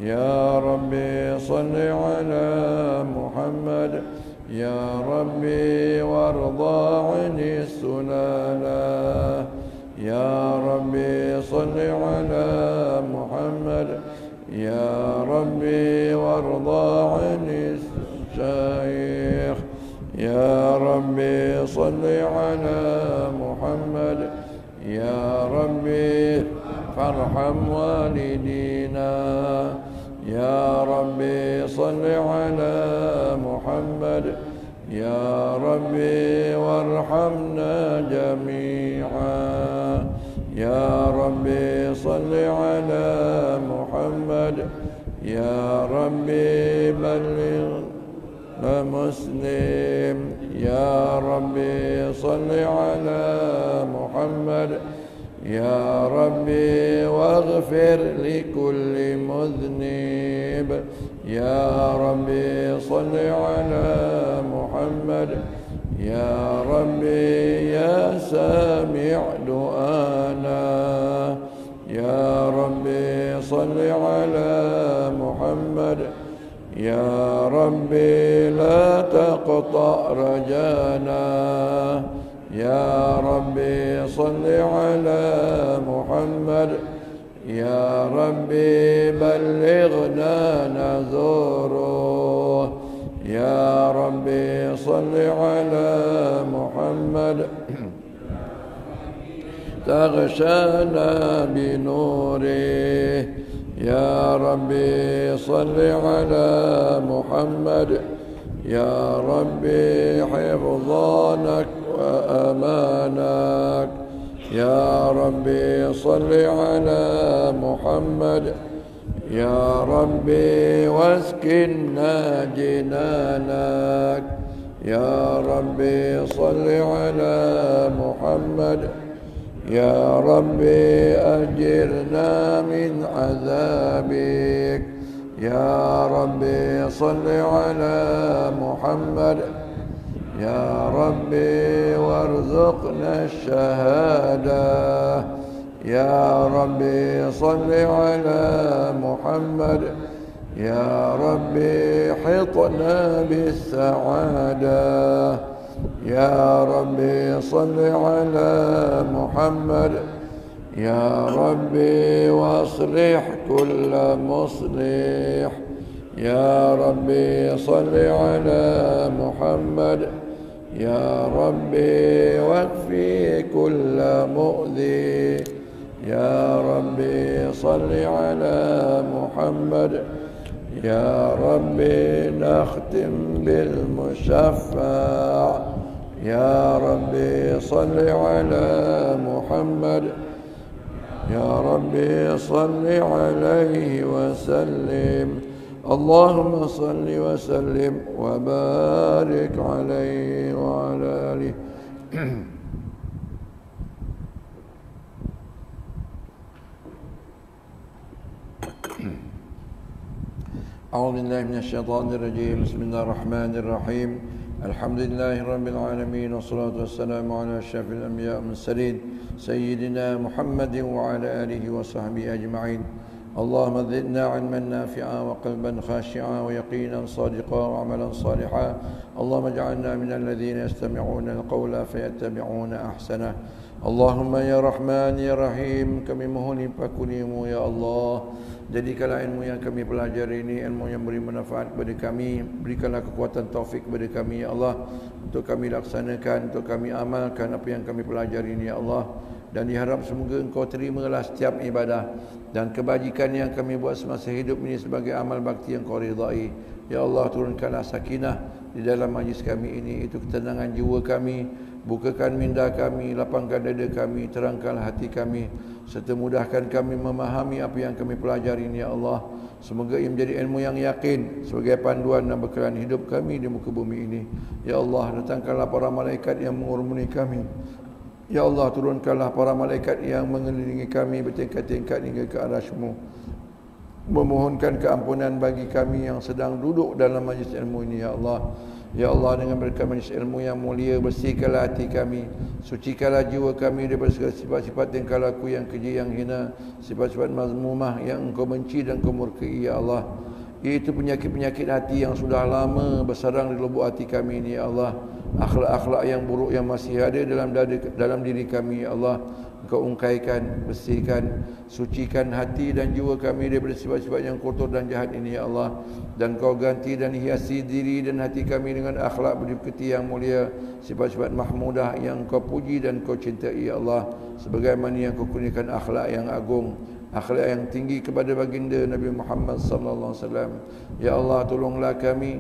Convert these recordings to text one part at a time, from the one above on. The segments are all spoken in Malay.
يا ربي صل على محمد يا ربي وارضى عن السلالة يا ربي صل على محمد يا ربي وارضى عن الشيخ يا ربي صل على محمد يا ربي فارحم والدينا يا ربي صل على محمد يا ربي وارحمنا جميعا يا ربي صل على محمد يا ربي بلغنا مسلم يا ربي صل على محمد يا ربي واغفر لكل مذنب يا ربي صل على محمد يا ربي يا سامع دعانا يا ربي صل على محمد يا ربي لا تقطع رجانا يا ربي صل على محمد يا ربي بلغنا نذوره يا ربي صل على محمد تغشانا بنوره يا ربي صل على محمد يا ربي حفظانك وأمانك يا ربي صل على محمد يا ربي واسكننا جنانك يا ربي صل على محمد يا ربي أجرنا من عذابك يا ربي صل على محمد يا ربي وارزقنا الشهادة يا ربي صل على محمد يا ربي حطنا بالسعادة يا ربي صل على محمد يا ربي واصلح كل مصلح يا ربي صل على محمد يا ربي واكفي كل مؤذي يا ربي صل على محمد يا ربي نختم بالمشفع يا ربي صل على محمد يا ربي صل عليه وسلم اللهم صل وسلم وبارك عليه وعلى آله أعوذ بالله من الشيطان الرجيم بسم الله الرحمن الرحيم الحمد لله رب العالمين والصلاة والسلام على أشرف الأنبياء والمرسلين سيدنا محمد وعلى آله وصحبه أجمعين اللهم زدنا علما نافعا وقلبا خاشعا ويقينا صادقا وعملا صالحا اللهم اجعلنا من الذين يستمعون القول فيتبعون أحسنه اللهم يا رحمن يا رحيم kami mohon limpah-Mu ya Allah. Jadikanlah ilmu yang kami pelajari ini ilmu yang beri manfaat kepada kami. Berikanlah kekuatan taufik kepada kami ya Allah, untuk kami laksanakan, untuk kami amalkan apa yang kami pelajari ini ya Allah. Dan diharap semoga Engkau terimalah setiap ibadah dan kebajikan yang kami buat semasa hidup ini sebagai amal bakti yang Kau ridai. Ya Allah, turunkanlah sakinah di dalam majlis kami ini, itu ketenangan jiwa kami. Bukakan minda kami, lapangkan dada kami, terangkanlah hati kami, serta mudahkan kami memahami apa yang kami pelajari ini ya Allah. Semoga ia menjadi ilmu yang yakin sebagai panduan dan bekalan hidup kami di muka bumi ini. Ya Allah, datangkanlah para malaikat yang mengurmuni kami. Ya Allah, turunkanlah para malaikat yang mengelilingi kami bertingkat-tingkat hingga ke arasy-Mu, memohonkan keampunan bagi kami yang sedang duduk dalam majlis ilmu ini ya Allah. Ya Allah, dengan berkat majelis ilmu yang mulia, bersihkanlah hati kami, sucikanlah jiwa kami daripada segala sifat-sifat tingkah laku yang keji, yang hina, sifat-sifat mazmumah yang Engkau benci dan Engkau murkai, ya Allah. Itu penyakit-penyakit hati yang sudah lama bersarang di lubuk hati kami ini, ya Allah. Akhlak-akhlak yang buruk yang masih ada dalam diri kami, ya Allah. Engkau ungkaikan, bersihkan, sucikan hati dan jiwa kami daripada sifat-sifat yang kotor dan jahat ini, ya Allah. Dan Kau ganti dan hiasi diri dan hati kami dengan akhlak budi yang mulia, sifat-sifat mahmudah yang Kau puji dan Kau cintai, ya Allah. Sebagaimana yang Kau kurniakan akhlak yang agung, akhlak yang tinggi kepada baginda Nabi Muhammad sallallahu alaihi wasallam. Ya Allah, tolonglah kami.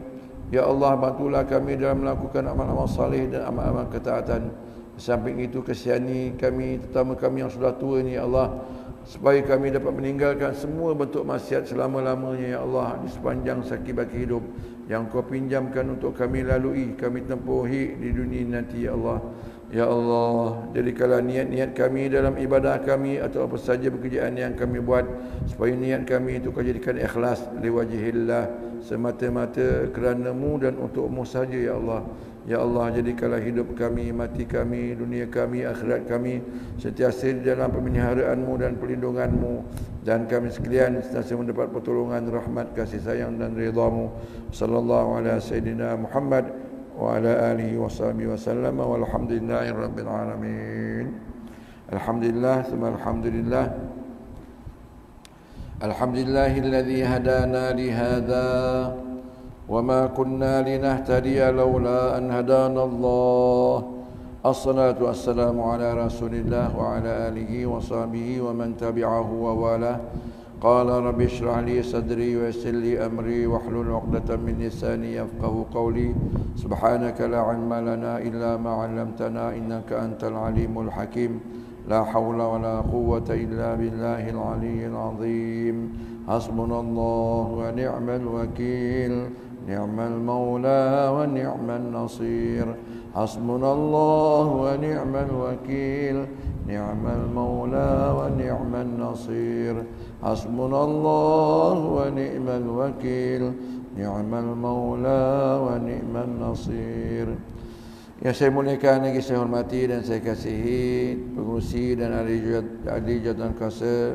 Ya Allah, bantulah kami dalam melakukan amal-amal saleh dan amal-amal ketaatan. Di samping itu, kasihani kami, terutama kami yang sudah tua ini, ya Allah, supaya kami dapat meninggalkan semua bentuk maksiat selama-lamanya, ya Allah, di sepanjang sakit-baki hidup yang Kau pinjamkan untuk kami lalui, kami tempuhi di dunia nanti, ya Allah. Ya Allah, jadikanlah niat-niat kami dalam ibadah kami atau apa saja pekerjaan yang kami buat, supaya niat kami itu Kau jadikan ikhlas liwajhillah, semata-mata kerana-Mu dan untuk-Mu saja, ya Allah. Ya Allah, jadikanlah hidup kami, mati kami, dunia kami, akhirat kami sentiasa di dalam pemeliharaan-Mu dan perlindungan-Mu, dan kami sekalian sentiasa mendapat pertolongan, rahmat, kasih sayang dan ridha-Mu. Sallallahu ala sayyidina Muhammad wa ala alihi wa sahbihi wa sallam, walhamdulillahi rabbil alamin. Alhamdulillah, thumma alhamdulillah. Alhamdulillahilladzi hadana li hadza وما كنا لنهتدي لولا أن هدانا الله. الصلاة والسلام على رسول الله وعلى آله وصحبه ومن تبعه ووالاه. قال رب اشرح لي صدري ويسر لي أمري واحلل عقدة من لساني يفقهوا قولي. سبحانك لا علم لنا إلا ما علمتنا إنك أنت العليم الحكيم. لا حول ولا قوة إلا بالله العلي العظيم. حسبنا الله ونعم الوكيل. نعم المولى ونعم النصير. حسبنا الله ونعم الوكيل. نعم المولى ونعم النصير. حسبنا الله ونعم الوكيل. نعم المولى ونعم النصير. Yang saya muliakan, lagi saya hormati dan saya kasihi pengurusi dan ahli jawatan kuasa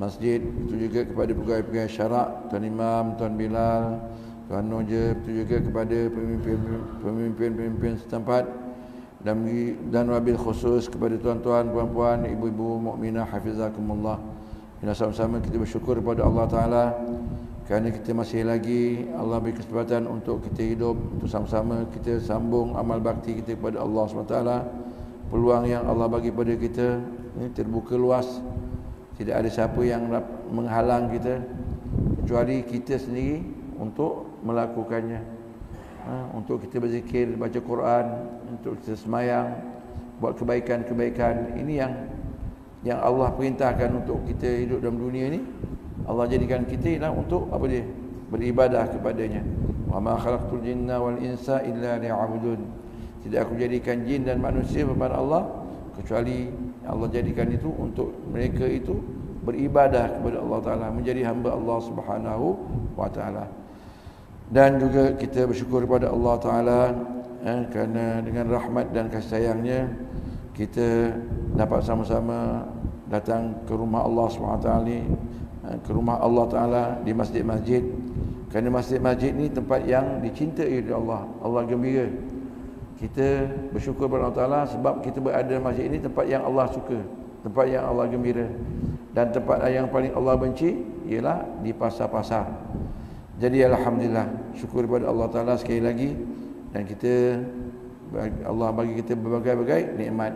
masjid, itu juga kepada pegawai-pegawai syarak, Tuan Imam, Tuan Bilal, Tuan Nojib, itu juga kepada pemimpin-pemimpin setempat, dan wabil khusus kepada tuan-tuan, puan-puan, ibu-ibu mukminah hafizakumullah. Kita sama-sama kita bersyukur kepada Allah Ta'ala kerana kita masih lagi Allah beri kesempatan untuk kita hidup, untuk sama-sama kita sambung amal bakti kita kepada Allah SWT. Peluang yang Allah bagi pada kita ini terbuka luas. Tidak ada siapa yang menghalang kita kecuali kita sendiri untuk melakukannya. Untuk kita berzikir, baca Quran, untuk kita semayang, buat kebaikan-kebaikan. Ini yang Allah perintahkan untuk kita hidup dalam dunia ini. Allah jadikan kita ialah untuk apa dia? Beribadah kepadanya. Wa ma khalaqtul jinna wal insa illa liya'budun. Tidak aku jadikan jin dan manusia kepada Allah kecuali Allah jadikan itu untuk mereka itu beribadah kepada Allah Ta'ala, menjadi hamba Allah Subhanahu wa Ta'ala. Dan juga kita bersyukur kepada Allah Ta'ala kerana dengan rahmat dan kasih sayangnya kita dapat sama-sama datang ke rumah Allah Subhanahu wa Ta'ala, ke rumah Allah Ta'ala di masjid-masjid. Kerana masjid-masjid ni tempat yang dicintai oleh Allah. Allah gembira. Kita bersyukur kepada Allah Ta'ala sebab kita berada di masjid ini, tempat yang Allah suka, tempat yang Allah gembira. Dan tempat yang paling Allah benci ialah di pasar-pasar. Jadi alhamdulillah, syukur kepada Allah Ta'ala sekali lagi. Dan kita, Allah bagi kita berbagai-bagai nikmat.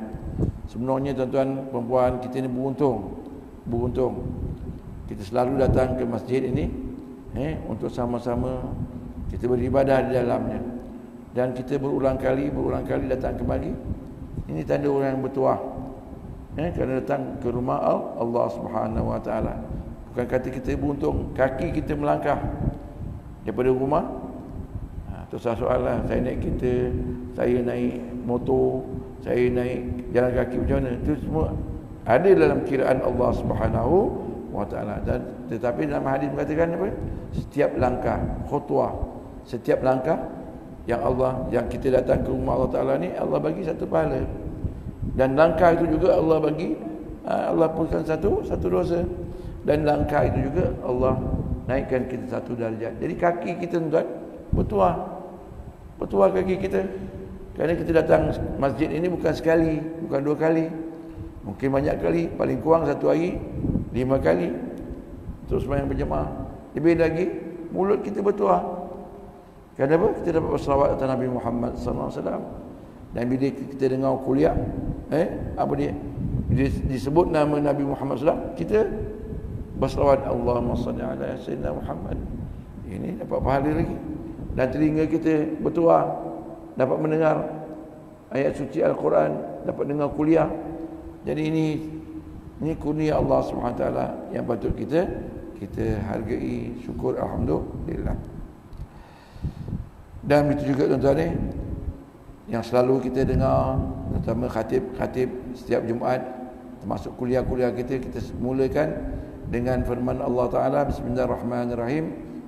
Sebenarnya tuan-tuan, perempuan, kita ni beruntung. Kita selalu datang ke masjid ini untuk sama-sama kita beribadah di dalamnya. Dan kita berulang kali datang kembali. Ini tanda orang yang bertuah. Kerana datang ke rumah Allah Subhanahu wa Ta'ala. Bukan kata kita beruntung, kaki kita melangkah daripada rumah. Itu soalan, saya naik kereta, saya naik motor, saya naik jalan kaki, macam mana? Itu semua ada dalam kiraan Allah Subhanahu wa Ta'ala. Dan tetapi dalam hadis mengatakan apa? Setiap langkah, khutwah, setiap langkah yang kita datang ke rumah Allah Ta'ala ni, Allah bagi satu pahala. Dan langkah itu juga Allah bagi, Allah hapuskan satu dosa. Dan langkah itu juga Allah naikkan kita satu darjat. Jadi kaki kita tuan bertuah kaki kita. Kerana kita datang masjid ini bukan sekali, bukan 2 kali, mungkin banyak kali, paling kurang satu hari 5 kali terus sembahyang berjemaah. Lebih lagi mulut kita bertuah. Kenapa? Kita dapat berselawat atas Nabi Muhammad sallallahu alaihi wasallam. Dan bila kita dengar kuliah, apa dia? Bila disebut nama Nabi Muhammad sallallahu, kita berselawat Allahumma salli ala sayyidina Muhammad. Ini dapat pahala lagi. Dan telinga kita bertuah, dapat mendengar ayat suci Al-Quran, dapat dengar kuliah. Jadi ini kurnia Allah Subhanahu Wa Taala yang patut kita hargai, syukur, alhamdulillah. Dan itu juga tuan-tuan yang selalu kita dengar, terutama khatib setiap Jumaat, termasuk kuliah-kuliah kita mulakan dengan firman Allah Ta'ala, Bismillahirrahmanirrahim,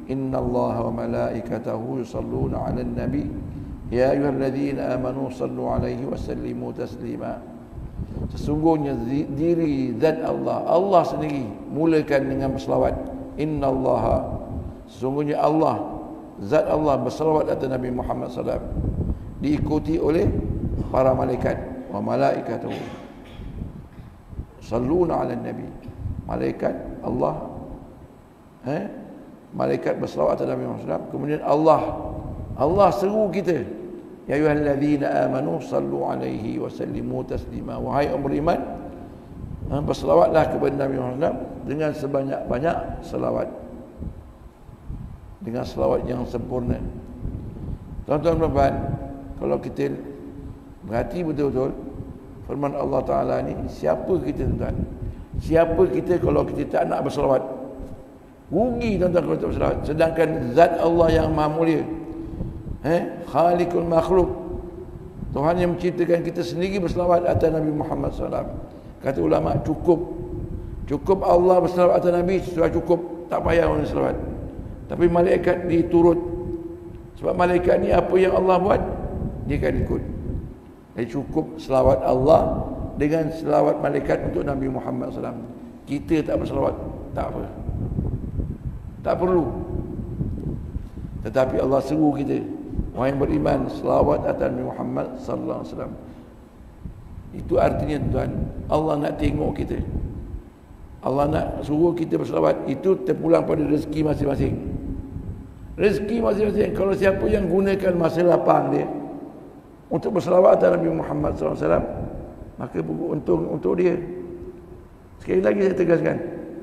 Innallaha wa malaikatahu yusalluna 'alan nabi ya ayyuhalladzina amanu sallu 'alaihi wa sallimu taslima. Sesungguhnya diri zat Allah sendiri mulakan dengan berselawat. Innallaha, sesungguhnya Allah, zat Allah berselawat atas Nabi Muhammad SAW, diikuti oleh para malaikat. Wa malaikatuhu salluna 'alan nabi. Malaikat Allah, malaikat berselawat atas Nabi Muhammad SAW. Kemudian Allah seru kita, ya ayyuhalladzina amanu sallu 'alaihi wa sallimu taslima. Wahai orang beriman, berselawatlah kepada Nabi Muhammad SAW dengan sebanyak-banyak selawat, dengan selawat yang sempurna. Tuan-tuan, kalau kita berhati betul-betul firman Allah Ta'ala ni, siapa kita tuan? Siapa kita kalau kita tak nak berselawat? Rugi tuan-tuan kalau tak berselawat. Sedangkan zat Allah yang maha mulia, Khaliqul makhluk, Tuhan yang menciptakan kita sendiri berselawat atas Nabi Muhammad SAW. Kata ulama, cukup Allah berselawat atas Nabi, sudah cukup, tak payah orang selawat. Tapi malaikat diturut, sebab malaikat ni apa yang Allah buat, dia akan ikut. Jadi cukup selawat Allah dengan selawat malaikat untuk Nabi Muhammad SAW. Kita tak berselawat, tak apa, tak perlu. Tetapi Allah seru kita, wahai yang beriman, selawat atas Nabi Muhammad sallallahu alaihi wasallam. Itu artinya tuan, Allah nak tengok kita, Allah nak suruh kita berselawat. Itu terpulang pada rezeki masing-masing. Rezeki masing-masing. Kalau siapa yang gunakan masa lapang dia untuk berselawat atas Nabi Muhammad sallallahu alaihi wasallam, maka untung untuk dia. Sekali lagi saya tegaskan,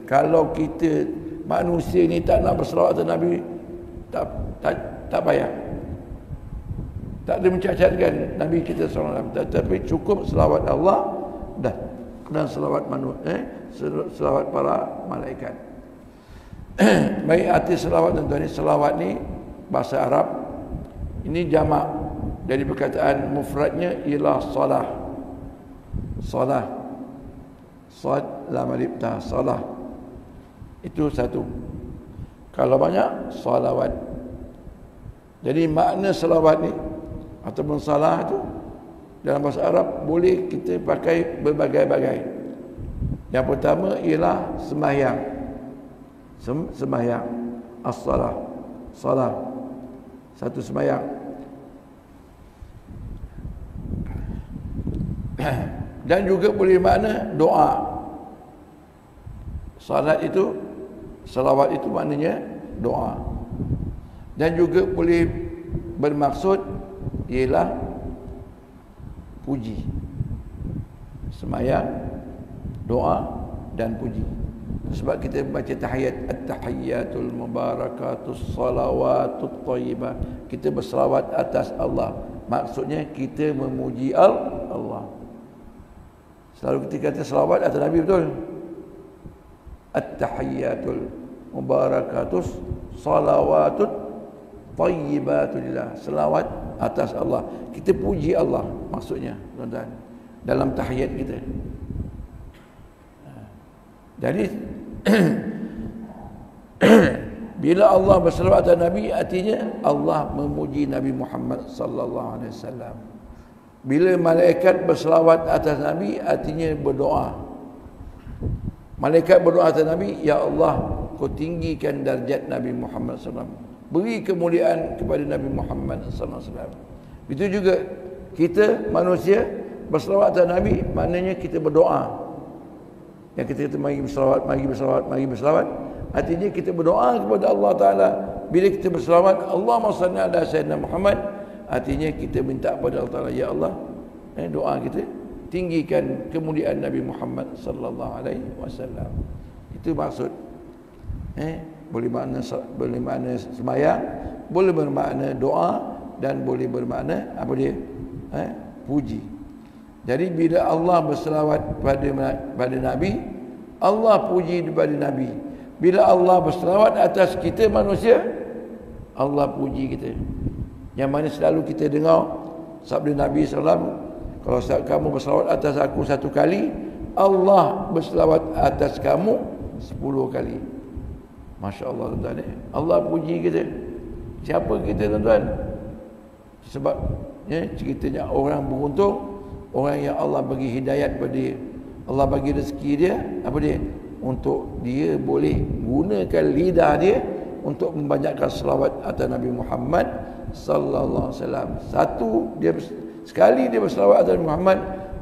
kalau kita manusia ni tak nak berselawat atas Nabi, tak payah. Tak ada mencacatkan Nabi kita SAW, tetapi cukup selawat Allah dan selawat selawat para malaikat. Baik, arti selawat tuan-tuan, selawat ni bahasa Arab ini jamak dari perkataan mufradnya ialah salah. Sad lam alif ta, salah. Itu satu. Kalau banyak, salawat. Jadi makna selawat ni ataupun salah tu dalam bahasa Arab boleh kita pakai berbagai-bagai. Yang pertama ialah sembahyang. Sembahyang, as-salah, salah, satu sembahyang. Dan juga boleh makna doa. Salat itu, salawat itu maknanya doa. Dan juga boleh bermaksud ialah puji. Sembahyang, doa dan puji. Sebab kita baca tahiyat, at-tahiyyatul mubarakatus salawatut thayyibah. Kita berselawat atas Allah. Maksudnya kita memuji Allah. Selalu kita kata selawat atas Nabi, betul? At-tahiyyatul mubarakatus salawatut thayyibatulillah. Selawat atas Allah. Kita puji Allah maksudnya, tuan-tuan, dalam tahiyat kita. Jadi Bila Allah berselawat atas Nabi, artinya Allah memuji Nabi Muhammad sallallahu alaihi wasallam. Bila malaikat berselawat atas Nabi, artinya berdoa. Malaikat berdoa atas Nabi, ya Allah, kau tinggikan darjat Nabi Muhammad sallallahu alaihi wasallam. Beri kemuliaan kepada Nabi Muhammad sallallahu alaihi wasallam. Itu juga kita manusia berselawat atas Nabi, maknanya kita berdoa. Yang kita kata mari berselawat, mari berselawat, mari berselawat, artinya kita berdoa kepada Allah Ta'ala. Bila kita berselawat, Allahumma salli ala Sayyidina Muhammad, artinya kita minta kepada Allah Ta'ala, ya Allah, doa kita, tinggikan kemuliaan Nabi Muhammad sallallahu alaihi wasallam. Itu maksud. Boleh makna sembahyang, boleh bermakna doa, dan boleh bermakna apa dia? Puji. Jadi bila Allah berselawat pada Nabi, Allah puji kepada Nabi. Bila Allah berselawat atas kita manusia, Allah puji kita. Yang mana selalu kita dengar sabda Nabi SAW, kalau kamu berselawat atas aku 1 kali, Allah berselawat atas kamu 10 kali. Masya Allah tuan-tuan. Allah puji kita. Siapa kita tuan-tuan? Sebab ceritanya orang beruntung, orang yang Allah bagi hidayat pada dia, Allah bagi rezeki dia, apa dia? Untuk dia boleh gunakan lidah dia untuk membanyakkan selawat atas Nabi Muhammad sallallahu alaihi wasallam. Sekali dia berselawat atas Nabi Muhammad,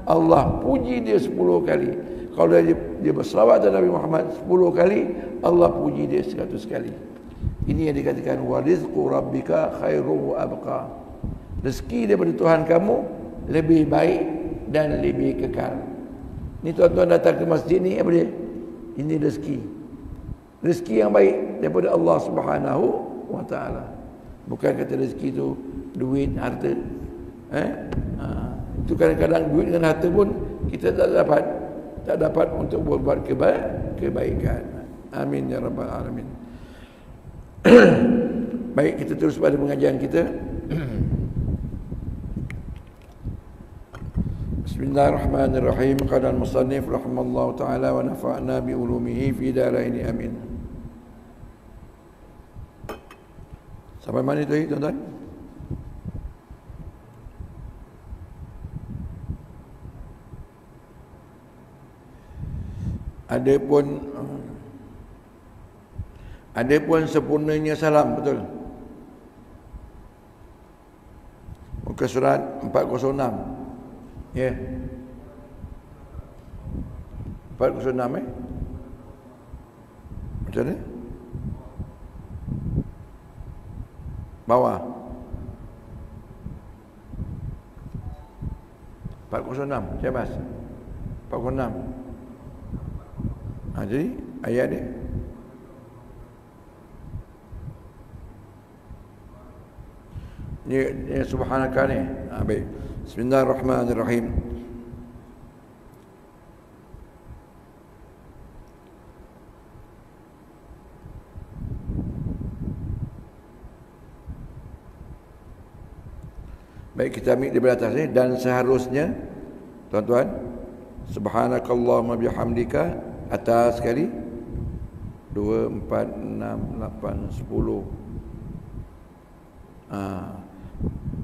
Allah puji dia 10 kali. Kalau dia berselawat atas Nabi Muhammad 10 kali, Allah puji dia 100 kali. Ini yang dikatakan wa rizqu rabbika khairu wa abqa. Rezeki daripada Tuhan kamu lebih baik dan lebih kekal. Ni tuan-tuan datang ke masjid ni, apa dia? Ini rezeki. Rezeki yang baik daripada Allah Subhanahu wa taala. Bukan kata rezeki tu duit, harta. Itu kadang-kadang duit dengan harta pun kita tak dapat untuk berbuat kebaikan. Amin ya rabbal alamin. Baik, kita terus pada pengajian kita. Bismillahirrahmanirrahim. Qala al-musannif rahimallahu taala wa nafa'na bi ulumihi fi daraini amin. Sampai mana tu tuan-tuan? Adapun sempurnanya salam, betul? Muka surat 406. Ya. 406 Macam mana? Bawah 406. Saya bahas 406. Jadi ayat dia ni subhanaka ni. Baik. Bismillahirrahmanirrahim. Baik, kita ambil di atas ni. Dan seharusnya tuan-tuan, subhanakallahumma bihamdika, atas sekali 2, 4, 6, 8, 10.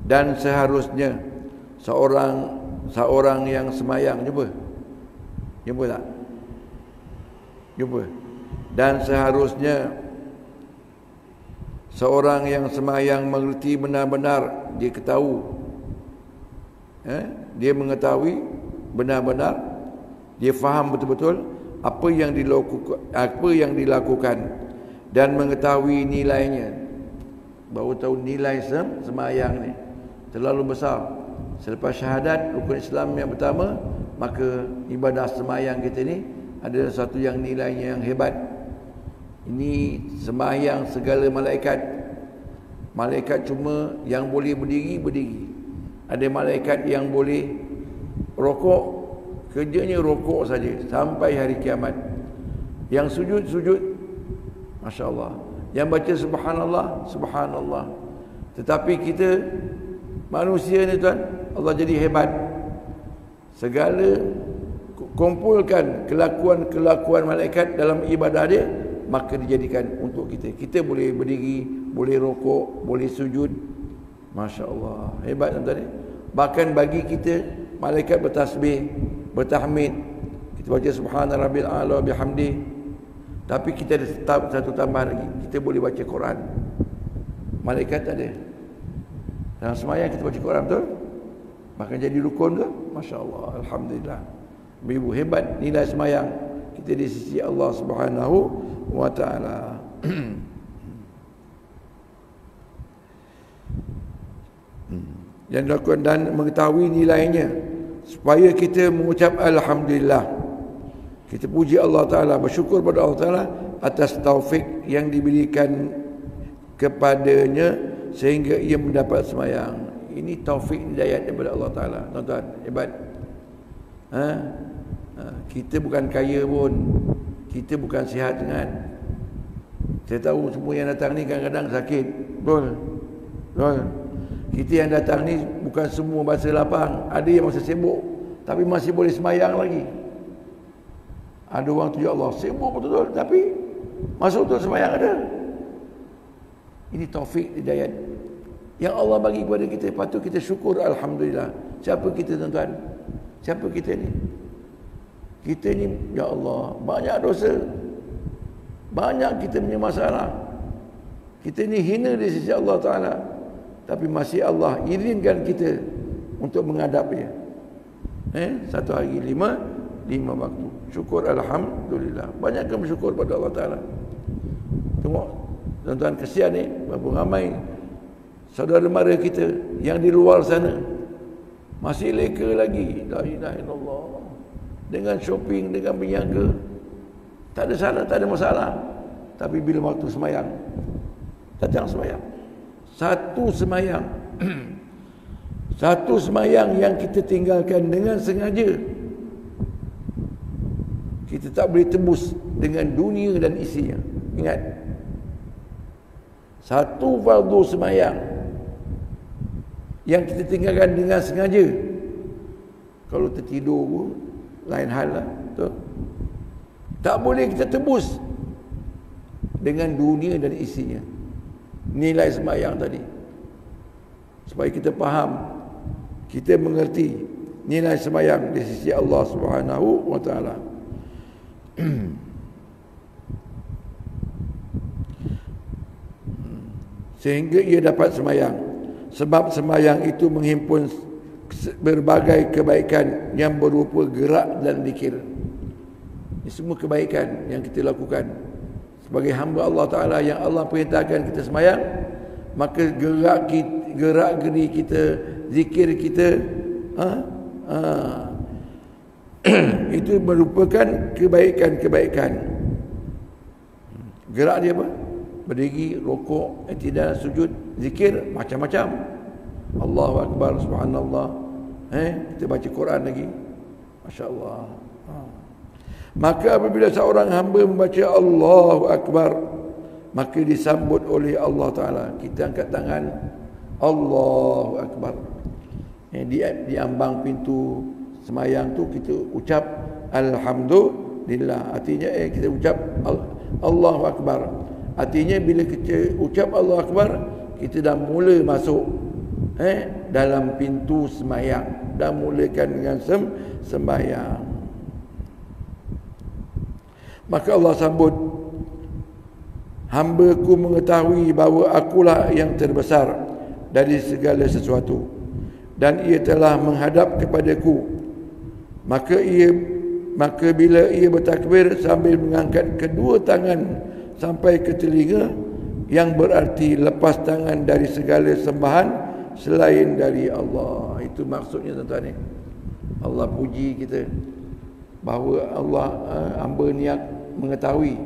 Dan seharusnya seorang yang semayang, jumpa tak? Jumpa. Dan seharusnya seorang yang semayang mengerti benar-benar, dia dia mengetahui benar-benar, dia faham betul-betul apa yang dilakukan dan mengetahui nilainya. Baru tahu nilai semayang ni terlalu besar. Selepas syahadat, rukun Islam yang pertama, maka ibadah semayang kita ni adalah satu yang nilainya yang hebat. Ini semayang segala malaikat. Malaikat cuma yang boleh berdiri. Ada malaikat yang boleh rokok, kerjanya rokok saja sampai hari kiamat. Yang sujud, Masya Allah. Yang baca subhanallah. Tetapi kita manusia ni tuan, Allah jadi hebat. Segala kumpulkan kelakuan malaikat dalam ibadah dia, maka dijadikan untuk kita. Kita boleh berdiri, boleh rokok, boleh sujud. Masya Allah, hebat tuan-tuan. Bahkan bagi kita, malaikat bertasbih, bertahmid, kita baca subhana rabbil a'la bihamdi. Tapi kita ada satu tambahan lagi, kita boleh baca Quran. Malaikat tak ada. Dalam semayang kita baca Quran, betul? Bahkan jadi rukun ke? Masya Allah, alhamdulillah. Ibu, hebat nilai semayang kita di sisi Allah Subhanahu wa ta'ala. Dan lakukan dan mengetahui nilainya supaya kita mengucap alhamdulillah. Kita puji Allah Ta'ala, bersyukur pada Allah Ta'ala atas taufik yang diberikan kepadanya sehingga ia mendapat semayang. Ini taufik hidayah daripada Allah Ta'ala. Tuan-tuan, hebat. Kita bukan kaya pun, kita bukan sihat sangat. Saya tahu semua yang datang ni kadang-kadang sakit. Betul? Betul? Kita yang datang ni bukan semua masa lapang. Ada yang masa sibuk, tapi masih boleh semayang lagi. Ada orang tu, ya Allah, sibuk betul-betul, tapi masa untuk semayang ada. Ini taufik hidayah yang Allah bagi kepada kita. Patut kita syukur, alhamdulillah. Siapa kita, tuan-tuan? Siapa kita ni? Kita ni, ya Allah, banyak dosa, banyak kita punya masalah. Kita ni hina di sisi Allah Ta'ala, tapi masih Allah izinkan kita untuk menghadap dia. Satu hari lima waktu. Syukur, alhamdulillah. Banyakkan bersyukur pada Allah Ta'ala. Tengok, tuan-tuan, kesian ni, berapa ramai saudara mara kita yang di luar sana masih leka lagi, la ilaha illallah, dengan shopping, dengan berniaga. Tak ada salah, tak ada masalah. Tapi bila waktu semayang, datang semayang, satu semayang satu semayang yang kita tinggalkan dengan sengaja, kita tak boleh tembus dengan dunia dan isinya. Ingat, satu fardu semayang yang kita tinggalkan dengan sengaja, kalau tertidur pun lain hal lah, betul? Tak boleh kita tebus dengan dunia dan isinya. Nilai semayang tadi, supaya kita faham, kita mengerti nilai semayang di sisi Allah Subhanahu wa ta'ala. Sehingga ia dapat semayang. Sebab semayang itu menghimpun berbagai kebaikan yang berupa gerak dan zikir. Ini semua kebaikan yang kita lakukan sebagai hamba Allah Ta'ala, yang Allah perintahkan kita semayang. Maka gerak geri kita, zikir kita, itu merupakan kebaikan-kebaikan. Gerak dia apa? Berdiri, rokok, i'tidal, sujud, zikir, macam-macam. Allahu Akbar, subhanallah. Kita baca Quran lagi. Masya Allah. Maka apabila seorang hamba membaca Allahu Akbar, maka disambut oleh Allah Ta'ala. Kita angkat tangan, Allahu Akbar. Di ambang pintu semayang tu kita ucap Alhamdulillah. Artinya kita ucap Allahu Akbar. Artinya bila kita ucap Allahu Akbar, kita dah mula masuk dalam pintu semayang, dah mulakan dengan sembayang. Maka Allah sambut, hamba-Ku mengetahui bahawa Akulah yang terbesar dari segala sesuatu, dan ia telah menghadap kepadaku. Maka bila ia bertakbir sambil mengangkat kedua tangan sampai ke telinga, yang berarti lepas tangan dari segala sembahan selain dari Allah. Itu maksudnya, tuan-tuan ni. Allah puji kita bahawa Allah, hamba niat mengetahui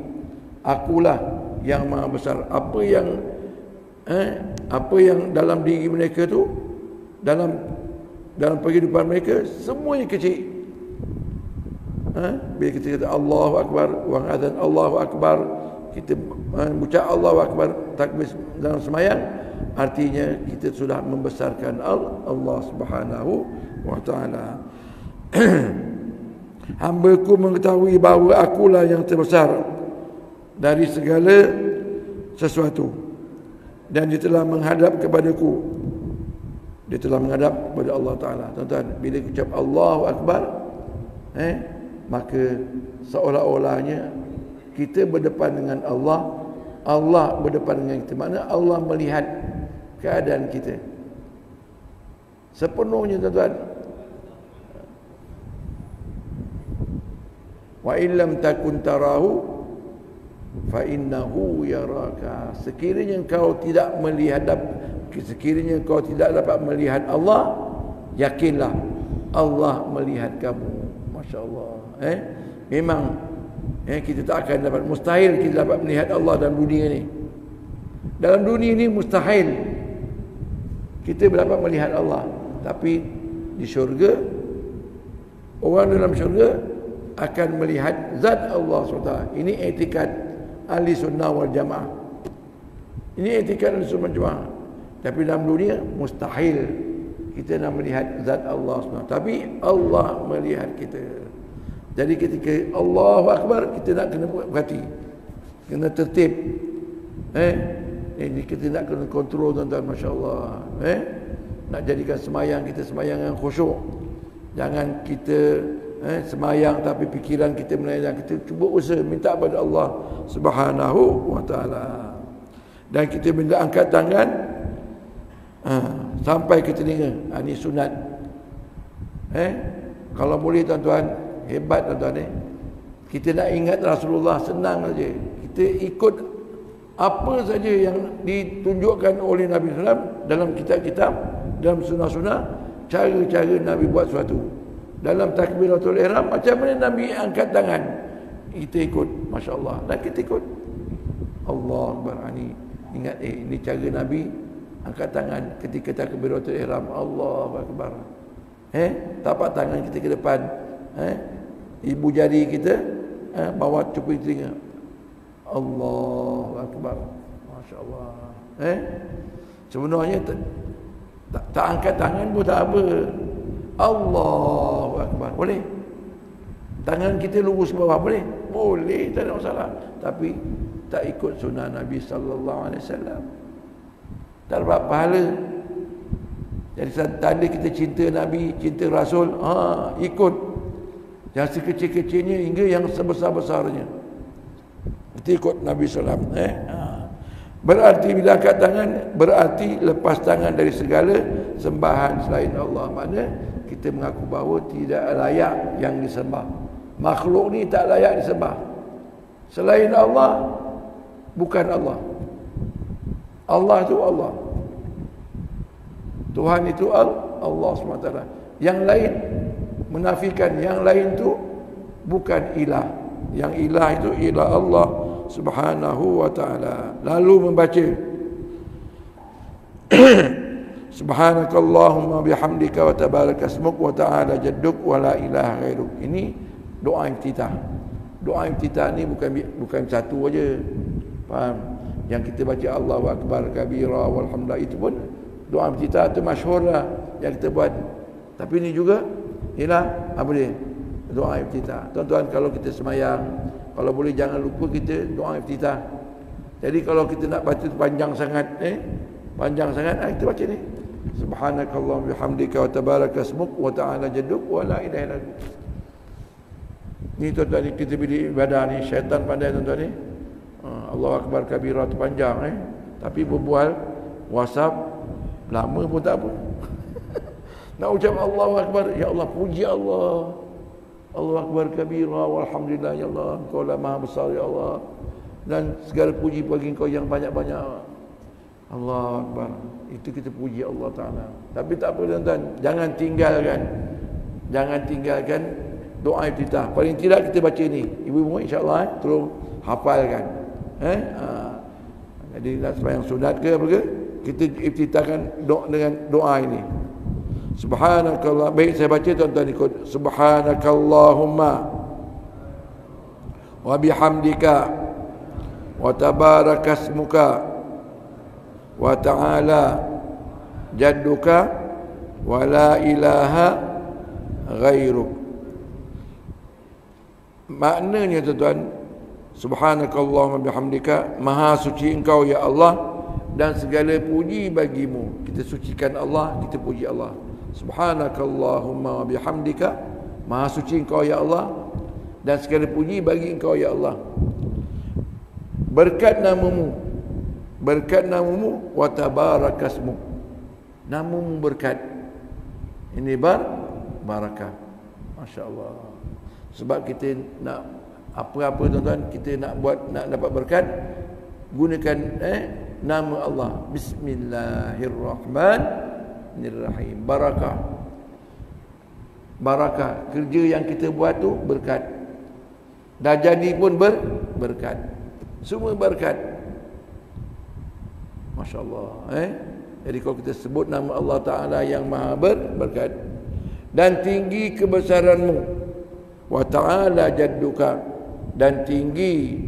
Akulah yang maha besar. Apa yang dalam diri mereka tu, dalam kehidupan mereka, semuanya kecil. Bila kita kata Allahu Akbar, wang azan Allahu Akbar, kita ucap Allahu Akbar, takbir dalam semayang, artinya kita sudah membesarkan Allah Subhanahu wa ta'ala. Hamba-Ku mengetahui bahawa Akulah yang terbesar dari segala sesuatu, dan dia telah menghadap kepadaku. Dia telah menghadap kepada Allah Ta'ala. Tuan-tuan, bila ucap Allahu Akbar, maka seolah-olahnya kita berdepan dengan Allah, Allah berdepan dengan kita. Maknanya Allah melihat keadaan kita sepenuhnya, tuan-tuan. Wa illam takun tarahu fa innahu yaraka. Sekiranya engkau tidak dapat melihat Allah, yakinlah Allah melihat kamu. Masya-Allah. Memang kita tak akan dapat, mustahil kita dapat melihat Allah dalam dunia ni. Dalam dunia ni mustahil kita dapat melihat Allah. Tapi di syurga, orang dalam syurga akan melihat zat Allah SWT. Ini i'tikad ahli sunnah wal jamaah. Ini i'tikad ahli sunnah wal jamaah. Tapi dalam dunia mustahil kita nak melihat zat Allah SWT. Tapi Allah melihat kita. Jadi ketika Allahu Akbar, kita nak kena berhati, kena tertib. Ini kita nak kena kontrol, tuan-tuan. Masya Allah. Nak jadikan semayang kita semayang yang khusyuk. Jangan kita semayang tapi fikiran kita melayang. Kita cuba usaha minta kepada Allah Subhanahu wa ta'ala. Dan kita bila angkat tangan sampai ke telinga. Ini sunat. Kalau boleh, tuan-tuan, hebat, tuan-tuan. Kita nak ingat Rasulullah, senang saja. Kita ikut apa saja yang ditunjukkan oleh Nabi SAW dalam kitab-kitab, dalam sunnah-sunnah, cara-cara Nabi buat sesuatu. Dalam takbiratul ihram, macam mana Nabi angkat tangan, kita ikut. Masya Allah. Dan kita ikut. Allah Akbar. Ingat, ini cara Nabi angkat tangan ketika takbiratul ihram. Allah Akbar. Tapak tangan kita ke depan. Ibu jari kita bawa cukup telinga. Allah Akbar. Masya Allah. Sebenarnya tak angkat tangan pun tak apa. Allahu Akbar. Boleh? Tangan kita lurus ke bawah, boleh? Boleh, tak ada masalah. Tapi tak ikut sunnah Nabi sallallahu alaihi wasallam, tak dapat pahala. Jadi tanda kita cinta Nabi, cinta Rasul, ikut. Yang sekecil-kecilnya hingga yang sebesar-besarnya, kita ikut Nabi sallallahu alaihi wasallam. Berarti bila angkat tangan, berarti lepas tangan dari segala sembahan selain Allah. Maknanya kita mengaku bahawa tidak layak yang disembah. Makhluk ni tak layak disembah. Selain Allah, bukan Allah. Allah itu Allah. Tuhan itu Allah SWT. Yang lain menafikan yang lain itu bukan ilah. Yang ilah itu ilah Allah Subhanahu wa ta'ala. Lalu membaca Subhanakallahumma bihamdika wa tabaraka ismuk wa ta'ala jadduk wa la ilaha ghairuk. Ini doa iftitah. Doa iftitah ni bukan satu aja. Faham? Yang kita baca Allahu akbar kabira walhamdulillah, itu pun doa iftitah tu masyhur lah yang kita buat. Tapi ini juga ialah apa dia? Doa iftitah. Tuan-tuan, kalau kita semayang, kalau boleh jangan lupa kita doa iftitah. Jadi kalau kita nak baca panjang sangat, kita baca ni. Subhanakallahumma bihamdika wa tabaraka ismuk wa ta'ala jadduk wa la ilaha illa anta. Ni tuan-tuan, kita bila ibadah ni, syaitan pandai, tuan-tuan ni. Allahu akbar kabira tu panjang, tapi berbual WhatsApp lama pun tak apa. Nak ucap Allahu akbar, ya Allah, puji Allah. Allahu akbar kabira walhamdulillah, ya Allah, Engkau lah maha besar, ya Allah, dan segala puji bagi Engkau yang banyak-banyak. Allahu akbar. Itu kita puji Allah Ta'ala. Tapi tak apa, tuan-tuan, jangan tinggalkan doa iftitah. Paling tidak kita baca ni. Ibu-ibu insya-Allah terus hafalkan. Jadi nak sembahyang sunat ke apa ke, kita iftitahkan dengan doa ini. Subhanakallah. Baik, saya baca, tuan-tuan ikut. Subhanakallahumma wa bihamdika wa tabarakasmuka wa ta'ala jadduka wa la ilaha ghairuk. Maknanya, tuan-tuan, Subhanakallahumma bihamdika, maha suci engkau ya Allah dan segala puji bagimu. Kita sucikan Allah, kita puji Allah. Subhanakallahumma bihamdika, maha suci engkau ya Allah dan segala puji bagi engkau ya Allah. Berkat namamu wa tabarakasmu, namamu berkat, ini barakah. Masya Allah. Sebab kita nak apa-apa tuan-tuan, kita nak buat, nak dapat berkat, gunakan nama Allah. Bismillahirrahmanirrahim. Barakah. Kerja yang kita buat tu berkat. Dah jadi pun berkat. Semua berkat. Masya Allah. Jadi kalau kita sebut nama Allah Ta'ala yang maha berkat, dan tinggi kebesaranmu, wa ta'ala jadduka, dan tinggi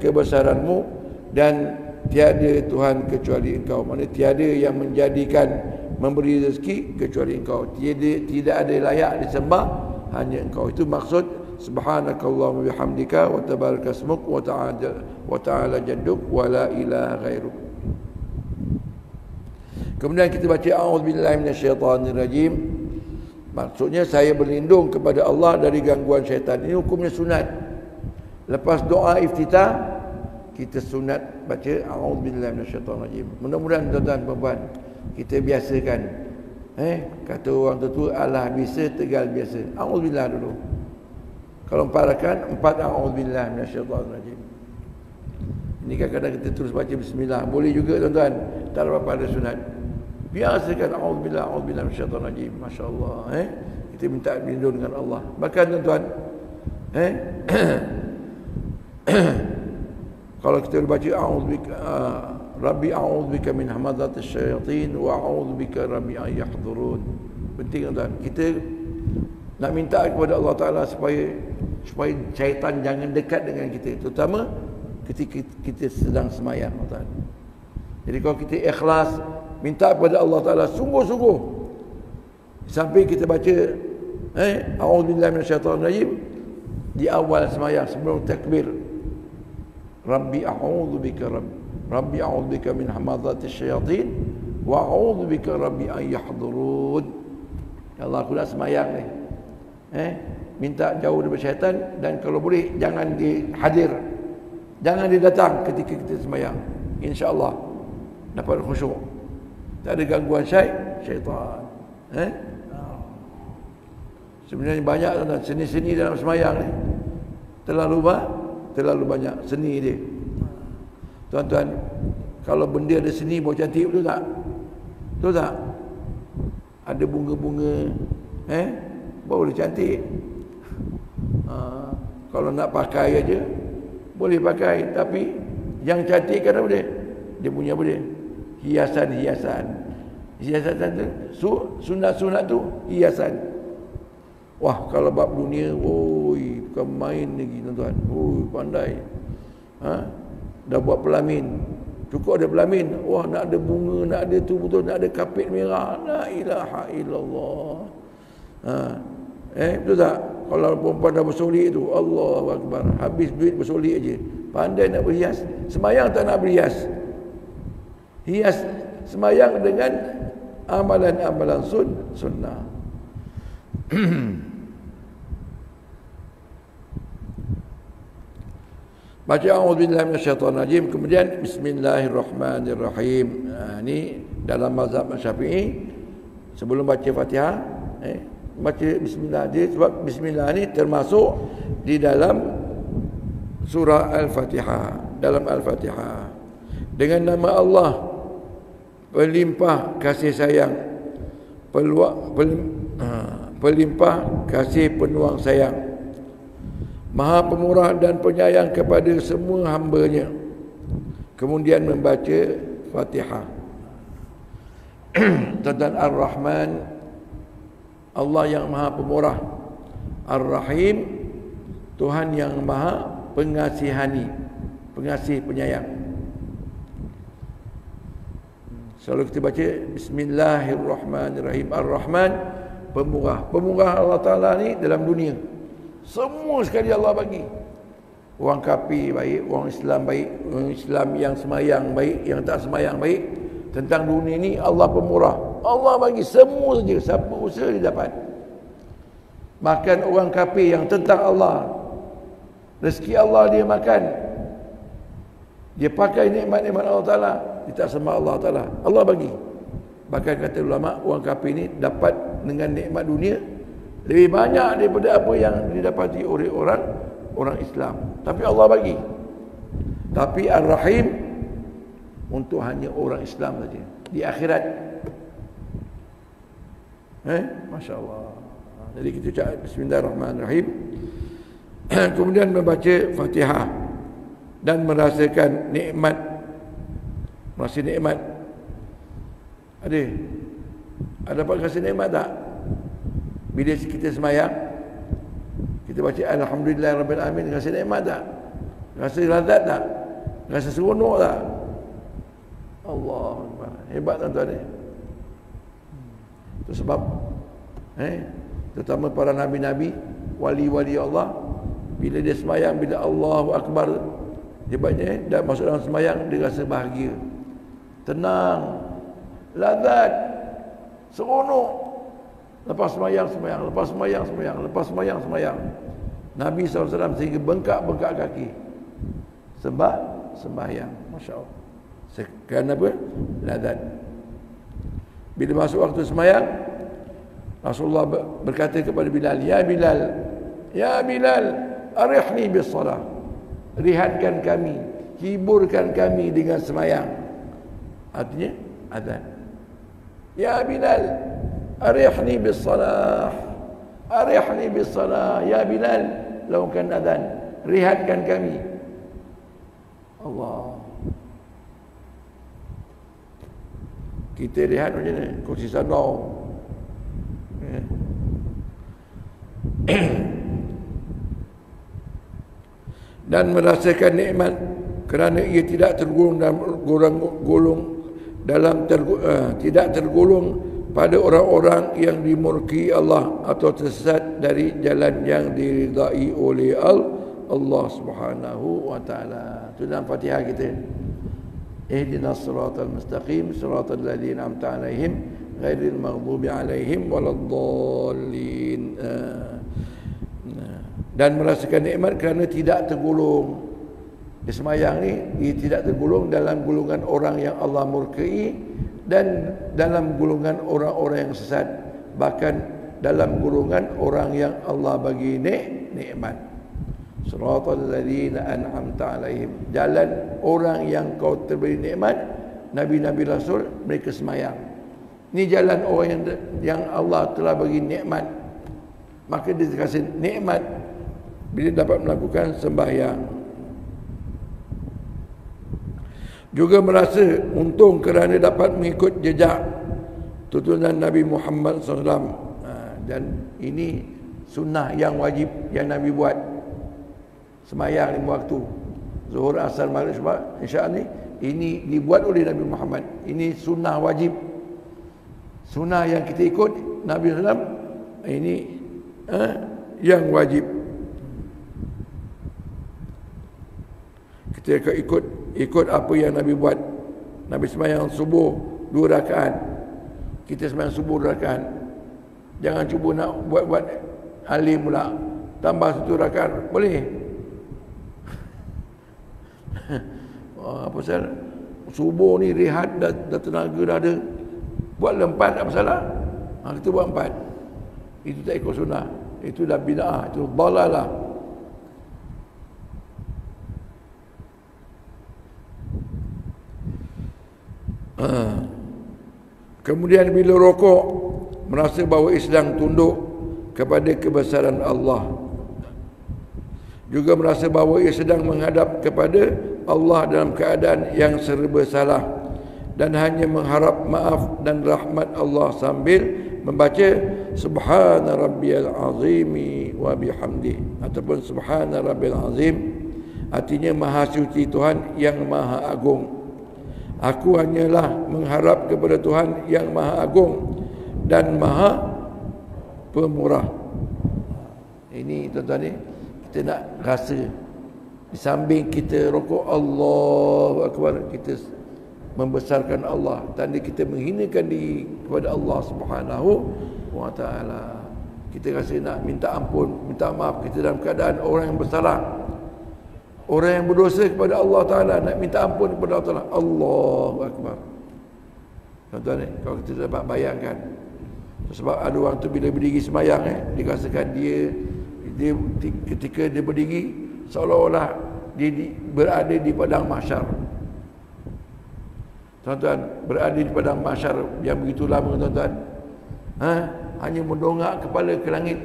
kebesaranmu, dan tiada Tuhan kecuali engkau. Maksudnya tiada yang menjadikan, memberi rezeki kecuali engkau. Tidak ada layak disembah, hanya engkau. Itu maksud subhanakallahumma bihamdika wa tabarakasmuk wa ta'ala jadduk wa la ilaha ghairuk. Kemudian kita baca a'udzubillahi minasyaitanirrajim. Maksudnya saya berlindung kepada Allah dari gangguan syaitan. Ini hukumnya sunat. Lepas doa iftitah, kita sunat baca a'udzubillahi minasyaitanirrajim. Mudah-mudahan tuan-tuan puan-puan kita biasakan. Kata orang tertua, alah bisa tegal biasa. A'udzubillah dulu. Kalau 4 rakaat, 4 a'udzubillahi minasyaitanirrajim. Ini kadang-kadang kita terus baca bismillah. Boleh juga tuan-tuan. Tak apa-apa ada sunat. Biasakan a'udzubillah minasyaitanirrajim. Masya-Allah. Kita minta berlindung dengan Allah. Bahkan tuan-tuan, kalau kita baca a'udzubika rabbi a'udzubika min hamazatish syayatin wa a'udzubika rabbi an yahdurun. Penting tuan-tuan. Kita nak minta kepada Allah Taala supaya syaitan jangan dekat dengan kita, terutama ketika kita sedang semayang, tuan. Jadi kalau kita ikhlas minta kepada Allah Taala sungguh-sungguh, sampai kita baca a'udzubillahi minasyaitonirrajim di awal semayang sebelum takbir, rabbi a'udzubika rabbi a'udzubika min hamazatish syayatin wa a'udzubika rabbi an yahdurun. Ya Allah, aku nak semayang ni, minta jauh daripada syaitan, dan kalau boleh jangan dihadir, jangan dia datang ketika kita semayang. InsyaAllah dapat khusyuk, tak ada gangguan syaitan. Sebenarnya banyak tuan-tuan seni-seni dalam semayang ni, terlalu banyak seni dia. Tuan-tuan, kalau benda ada seni baru cantik, betul tak? Betul tak? Ada bunga-bunga baru dia cantik. Kalau nak pakai aja boleh pakai, tapi yang cantik kan apa dia? Dia punya apa dia? Hiasan tu, sunat-sunat tu hiasan. Wah, kalau bab dunia, bukan main lagi tuan-tuan. Pandai. Dah buat pelamin, cukup ada pelamin. Wah, nak ada bunga, nak ada tu betul, nak ada kapet merah. La ilaha illallah. Betul tak? Kalau perempuan dah bersolik tu, Allahu Akbar, habis duit bersolik aja. Pandai nak berhias. Semayang tak nak berhias. Hias semayang dengan amalan-amalan sunnah. Baca a'udzubillahi minasyaitonirrajim, kemudian bismillahirrahmanirrahim. Ini dalam mazhab Syafi'i, sebelum baca Fatihah baca bismillah dia, sebab bismillah ni termasuk di dalam surah Al-Fatihah. Dalam Al-Fatihah, dengan nama Allah pelimpah kasih sayang, pelimpah kasih penuang sayang, Maha pemurah dan penyayang kepada semua hamba-Nya. Kemudian membaca Fatihah. Tuan-tuan, Ar-Rahman, Allah yang Maha Pemurah. Ar-Rahim, Tuhan yang Maha Pengasihani, pengasih penyayang. Selalu kita baca bismillahirrahmanirrahim. Ar-Rahman, pemurah. Pemurah Allah Ta'ala ni dalam dunia, semua sekali Allah bagi. Orang kafir baik, orang Islam baik, orang Islam yang semayang baik, yang tak semayang baik. Tentang dunia ni Allah pemurah. Allah bagi semua saja, siapa usaha dia dapat. Makan orang kafir yang tentang Allah, rezeki Allah dia makan, dia pakai nikmat-nikmat Allah Ta'ala, dia tak sembah Allah Ta'ala, Allah bagi. Bahkan kata ulama, orang kafir ni dapat dengan nikmat dunia lebih banyak daripada apa yang didapati oleh orang Islam. Tapi Allah bagi. Tapi Ar-Rahim untuk hanya orang Islam saja di akhirat. Masya Allah. Jadi kita ucap Bismillahirrahmanirrahim. Kemudian membaca Fatihah dan merasakan nikmat. Merasa nikmat. Ada dapat rasa nikmat tak? Bila kita semayang, kita baca Alhamdulillahirabbil alamin, rasa nikmat tak? Rasa lazat tak? Rasa seronok tak? Allah Akbar. Hebat tuan-tuan ni. Itu sebab terutama para nabi-nabi, wali-wali Allah, bila dia semayang, bila Allahu Akbar, hebatnya dah masuk dalam semayang, dia rasa bahagia, tenang, lazat, seronok. Lepas semayang, lepas semayang. Nabi SAW sehingga bengkak-bengkak kaki sembahyang. Masya Allah. Kerana apa? Lazat. Bila masuk waktu semayang, Rasulullah berkata kepada Bilal, Ya Bilal, arihni bis salah. Rihatkan kami, hiburkan kami dengan semayang. Artinya azan. Ya Bilal, arihni bis salah. Arihni bis salah. Ya Bilal, lakukan azan, rihatkan kami. Allah. Kita lihat macam ni, kursi sandau. Dan merasakan nikmat kerana ia tidak tergolong tidak tergolong pada orang-orang yang dimurki Allah atau tersesat dari jalan yang diridai oleh Allah Subhanahu wa taala. Itu dalam Fatihah kita. Ihdinas siratal mustaqim siratal ladzina an'amta 'alaihim ghairil maghdubi 'alaihim waladdallin. Dan merasakan nikmat kerana tidak tergolong. Di semayang ni dia tidak tergolong dalam golongan orang yang Allah murkai dan dalam golongan orang-orang yang sesat, bahkan dalam golongan orang yang Allah bagi nikmat. Siratal ladzina an'amta 'alaihim, jalan orang yang kau terberi nikmat, nabi-nabi rasul, mereka semayang. Ini jalan orang yang Allah telah bagi nikmat, maka dia kasih nikmat bila dapat melakukan sembahyang. Juga merasa untung kerana dapat mengikut jejak tuntunan Nabi Muhammad SAW. Dan ini sunnah yang wajib yang Nabi buat. Semayang 5 waktu, Zuhur, Asar, Maghrib, Isya ni, ini dibuat oleh Nabi Muhammad. Ini sunnah wajib, sunnah yang kita ikut Nabi SAW. Ini yang wajib. Kita ikut apa yang Nabi buat. Nabi semayang subuh 2 rakaat, kita semayang subuh 2 rakaat. Jangan cuba nak buat alim pula, tambah 1 rakaat. Boleh. Apa pasal subuh ni rehat, dah tenaga dah ada, buat 4 tak masalah. Kita buat 4. Itu tak ikut sunnah, itu dah bid'ah, itu dalalah. Kemudian bila rokok, merasa bahawa ia sedang tunduk kepada kebesaran Allah. Juga merasa bahawa ia sedang menghadap kepada Allah dalam keadaan yang serba salah dan hanya mengharap maaf dan rahmat Allah sambil membaca Subhana Rabbiyal Azimi wa bihamdih, ataupun Subhana Rabbiyal Azim, artinya Maha Suci Tuhan yang Maha Agung. Aku hanyalah mengharap kepada Tuhan yang Maha Agung dan Maha Pemurah. Ini tuan-tuan ni, kita nak rasa Di samping kita rokok, Allahu Akbar, kita membesarkan Allah, tanda kita menghinakan diri kepada Allah Subhanahu wa taala. Kita rasa nak minta ampun, minta maaf, kita dalam keadaan orang yang bersalah, orang yang berdosa kepada Allah taala, nak minta ampun kepada Allah taala. Allahu Akbar. Tuan-tuan, kalau kita dapat bayangkan, sebab ada orang tu bila berdiri sembahyang, dia rasakan dia ketika dia berdiri seolah-olah dia berada di padang mahsyar. Tuan-tuan, berada di padang mahsyar yang begitu lama, tuan-tuan, hanya mendongak kepala ke langit.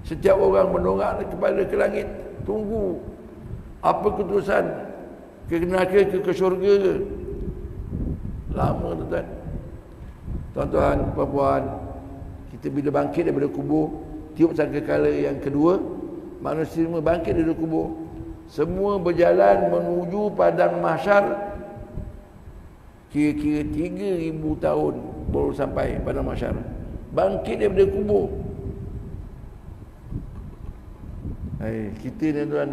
Setiap orang mendongak kepala ke langit, tunggu apa keputusan, ke neraka ke syurga. Lama, tuan-tuan. Tuan-tuan, puan-puan, kita bila bangkit daripada kubur, tiup sangkakala yang kedua, manusia semua bangkit dari kubur, semua berjalan menuju padang mahsyar. Kira-kira 3,000 tahun baru sampai padang mahsyar. Bangkit daripada kubur. Kita ni, tuan,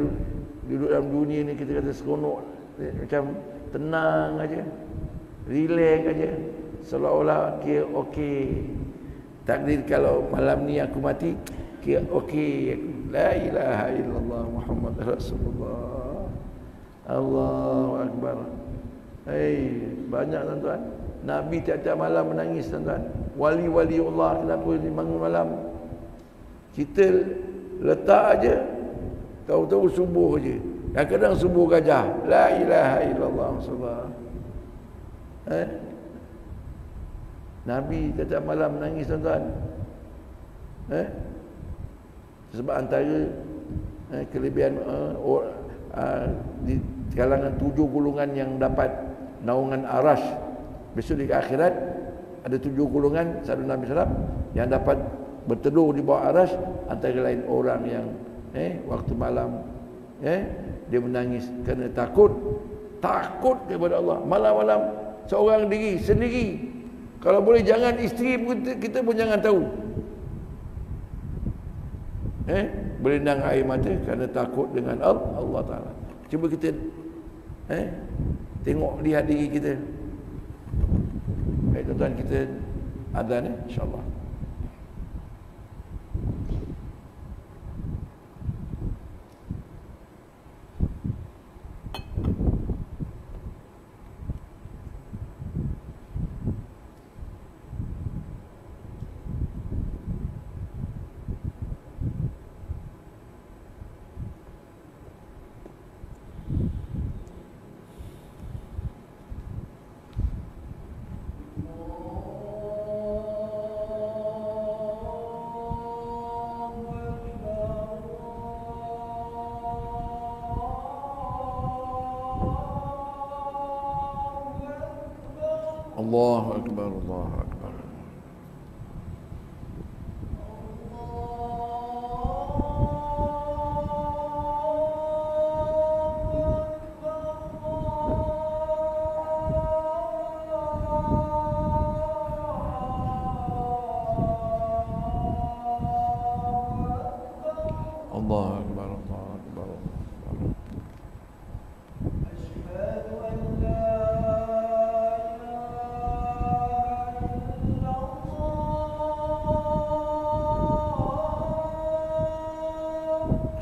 duduk dalam dunia ni, kita kata seronok, macam tenang aja, relax aja, seolah-olah kira okey. Takdir kalau malam ni aku mati, kira okey aku. La ilaha illallah Muhammad Rasulullah. Allahu Akbar. Banyak, tuan-tuan. Nabi tiap-tiap malam menangis, tuan-tuan. Wali-wali Allah kenapa dia bangun malam? Kita letak aja, tahu-tahu subuh aja. Kadang-kadang subuh gajah. La ilaha illallah Rasulullah. Nabi tiap-tiap malam menangis, tuan-tuan. Sebab antara kelebihan di kalangan 7 golongan yang dapat naungan arash besok di akhirat, ada 7 golongan sahabat Nabi SAW yang dapat berteduh di bawah arash, antara lain orang yang waktu malam dia menangis kerana takut kepada Allah. Malam-malam seorang diri sendiri, kalau boleh jangan isteri kita pun jangan tahu, berlinang air mata kerana takut dengan Allah Ta'ala. Cuba kita tengok, lihat diri kita. Baik, tuan-tuan, kita azan, insyaAllah. Allahu Akbar, Allahu Akbar. Allahu Akbar, Allahu Akbar.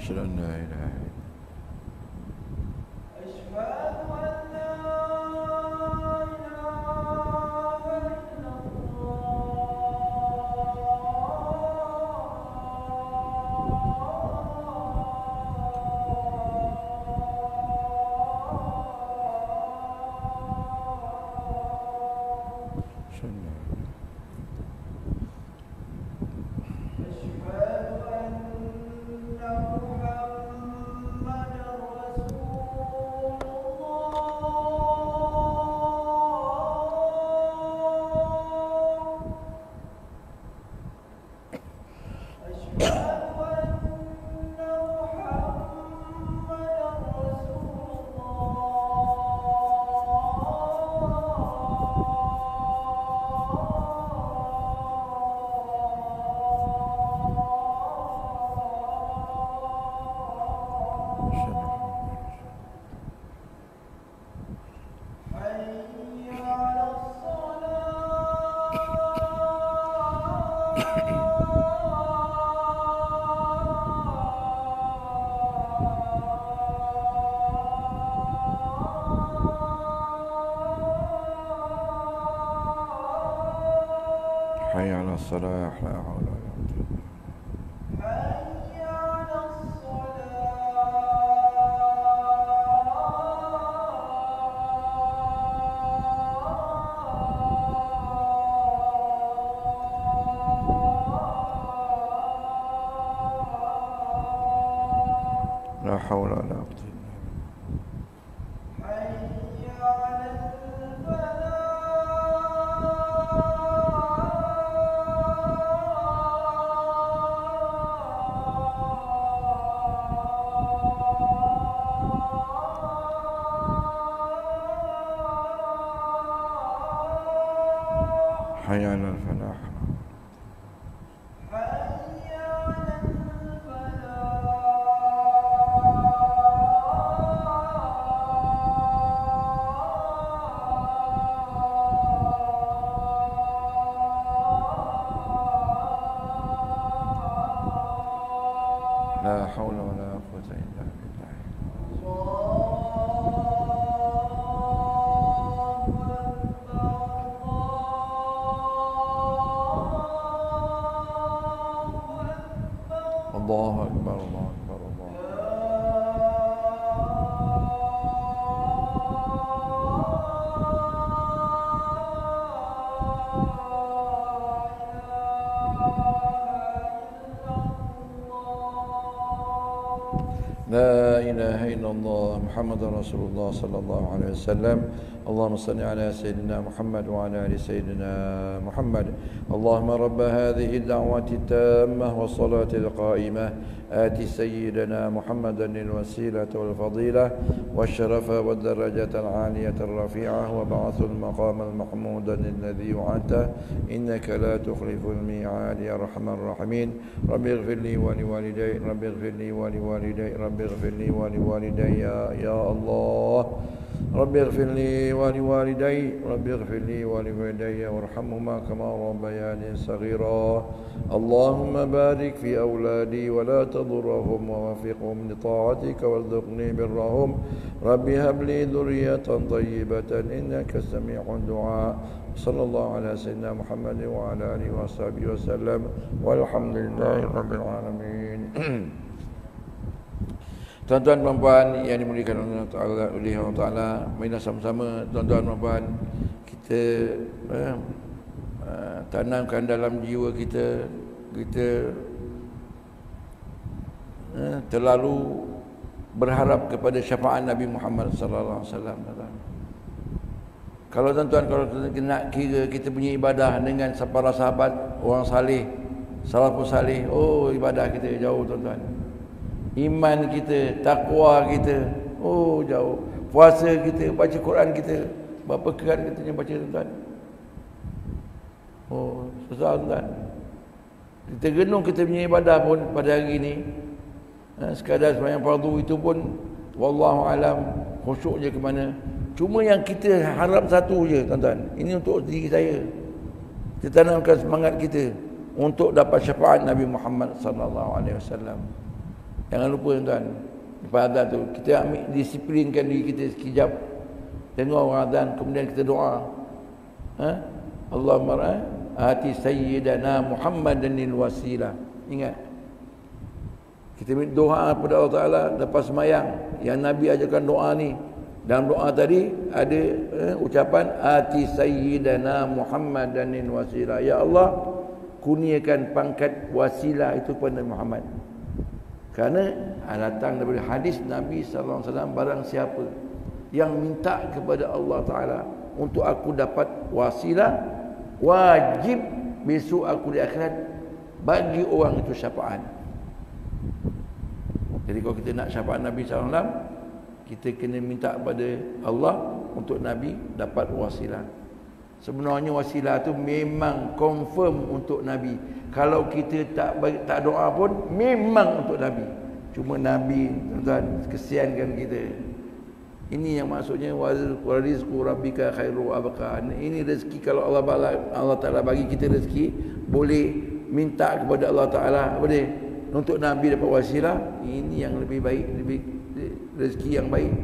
أشهد أن لا إله إلا الله. لا حول ولا قوة. حي على الصلاة لا حول ولا قوة. حي على الفلاح حي على الفلاح. حي على الفلاح لا حول ولا قوة إلا بالله. الله أكبر الله أكبر الله أكبر. لا إله إلا الله محمد رسول الله صلى الله عليه وسلم. اللهم صل على سيدنا محمد وعلى آل سيدنا محمد. اللهم رب هذه الدعوة التامة والصلاة القائمة آت سيدنا محمدا الوسيلة والفضيلة والشرف والدرجة العالية الرفيعة وبعث المقام المحمود الذي وعدته إنك لا تخلف الميعاد يا أرحم الراحمين. رب اغفر لي ولوالدي رب اغفر لي ولوالدي رب اغفر لي ولوالدي يا الله. رب اغفر لي ولوالدي رب اغفر لي ولوالدي وارحمهما كما ربياني صغيرا. اللهم بارك في أولادي ولا تضرهم ووفقهم لطاعتك وارزقني برهم. رب هب لي ذرية طيبة إنك سميع الدعاء. صلى الله على سيدنا محمد وعلى آله وصحبه وسلم والحمد لله رب العالمين. Tuan-tuan dan puan yang dimuliakan oleh Allah Ta'ala, marilah sama-sama tuan-tuan dan puan kita tanamkan dalam jiwa kita terlalu berharap kepada syafaat Nabi Muhammad sallallahu alaihi wasallam. Kalau tuan-tuan nak kira kita punya ibadah dengan para sahabat orang saleh, salafus saleh, oh ibadah kita jauh tuan-tuan. Iman kita, takwa kita, oh jauh. Puasa kita, baca Quran kita, berapa kerat kita baca tuan-tuan? Oh, susah tuan. Kita genung kita punya ibadah pun pada hari ini. Sekadar sembahyang fardu itu pun wallahu alam khusyuk je ke mana. Cuma yang kita harap satu je tuan-tuan. Ini untuk diri saya. Kita tanamkan semangat kita untuk dapat syafaat Nabi Muhammad sallallahu alaihi wasallam. Jangan lupa tuan-tuan, lepas azan tu kita ambil disiplinkan diri kita sekejap. Dengar orang azan, kemudian kita doa. Allahumma ati sayyidana Muhammadanil wasilah. Ingat. Kita minta doa kepada Allah Taala lepas sembahyang. Yang Nabi ajarkan doa ni. Dalam doa tadi ada ucapan ati sayyidana Muhammadanil wasilah. Ya Allah, kurniakan pangkat wasilah itu kepada Muhammad. Kerana datang daripada hadis Nabi sallallahu alaihi wasallam, barang siapa yang minta kepada Allah Taala untuk aku dapat wasilah, wajib besok aku di akhirat bagi orang itu syafaat. Jadi kalau kita nak syafaat Nabi sallallahu alaihi wasallam, kita kena minta kepada Allah untuk Nabi dapat wasilah. Sebenarnya wasilah tu memang confirm untuk Nabi. Kalau kita tak doa pun memang untuk Nabi. Cuma Nabi tuan-tuan kesiankan kita. Ini yang maksudnya wa rizqu rabbika khairu abqa. Ini rezeki kalau Allah Taala bagi kita rezeki, boleh minta kepada Allah Taala boleh untuk Nabi dapat wasilah. Ini yang lebih baik, lebih rezeki yang baik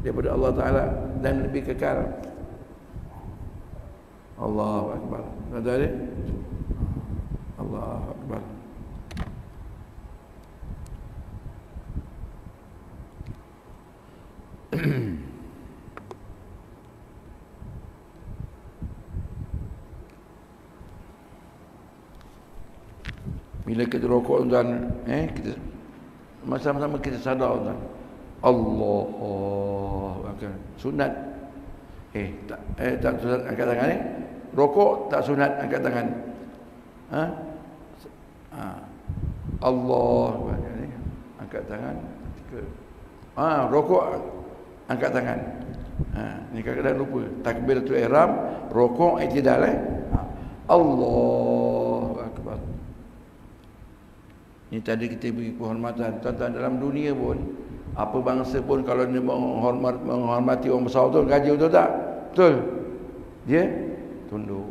daripada Allah Taala dan lebih kekal. Allahu akbar. Tuan-tuan, Allah Akbar. Bila kita rokok tuan, kita sama-sama kita sadar tuan. Allahu Akbar. Sunat. Tak sunat angkat tangan ni. Rokok tak sunat angkat tangan. Allahu Akbar ni. Angkat tangan ketika rokok angkat tangan. Ni kadang-kadang lupa. Takbiratul ihram, rokok i'tidal Allahu Akbar. Ini tadi kita beri penghormatan. Tuan-tuan, dalam dunia pun, apa bangsa pun kalau dia menghormati orang besar tu, gaji betul tak? Betul. Dia tunduk.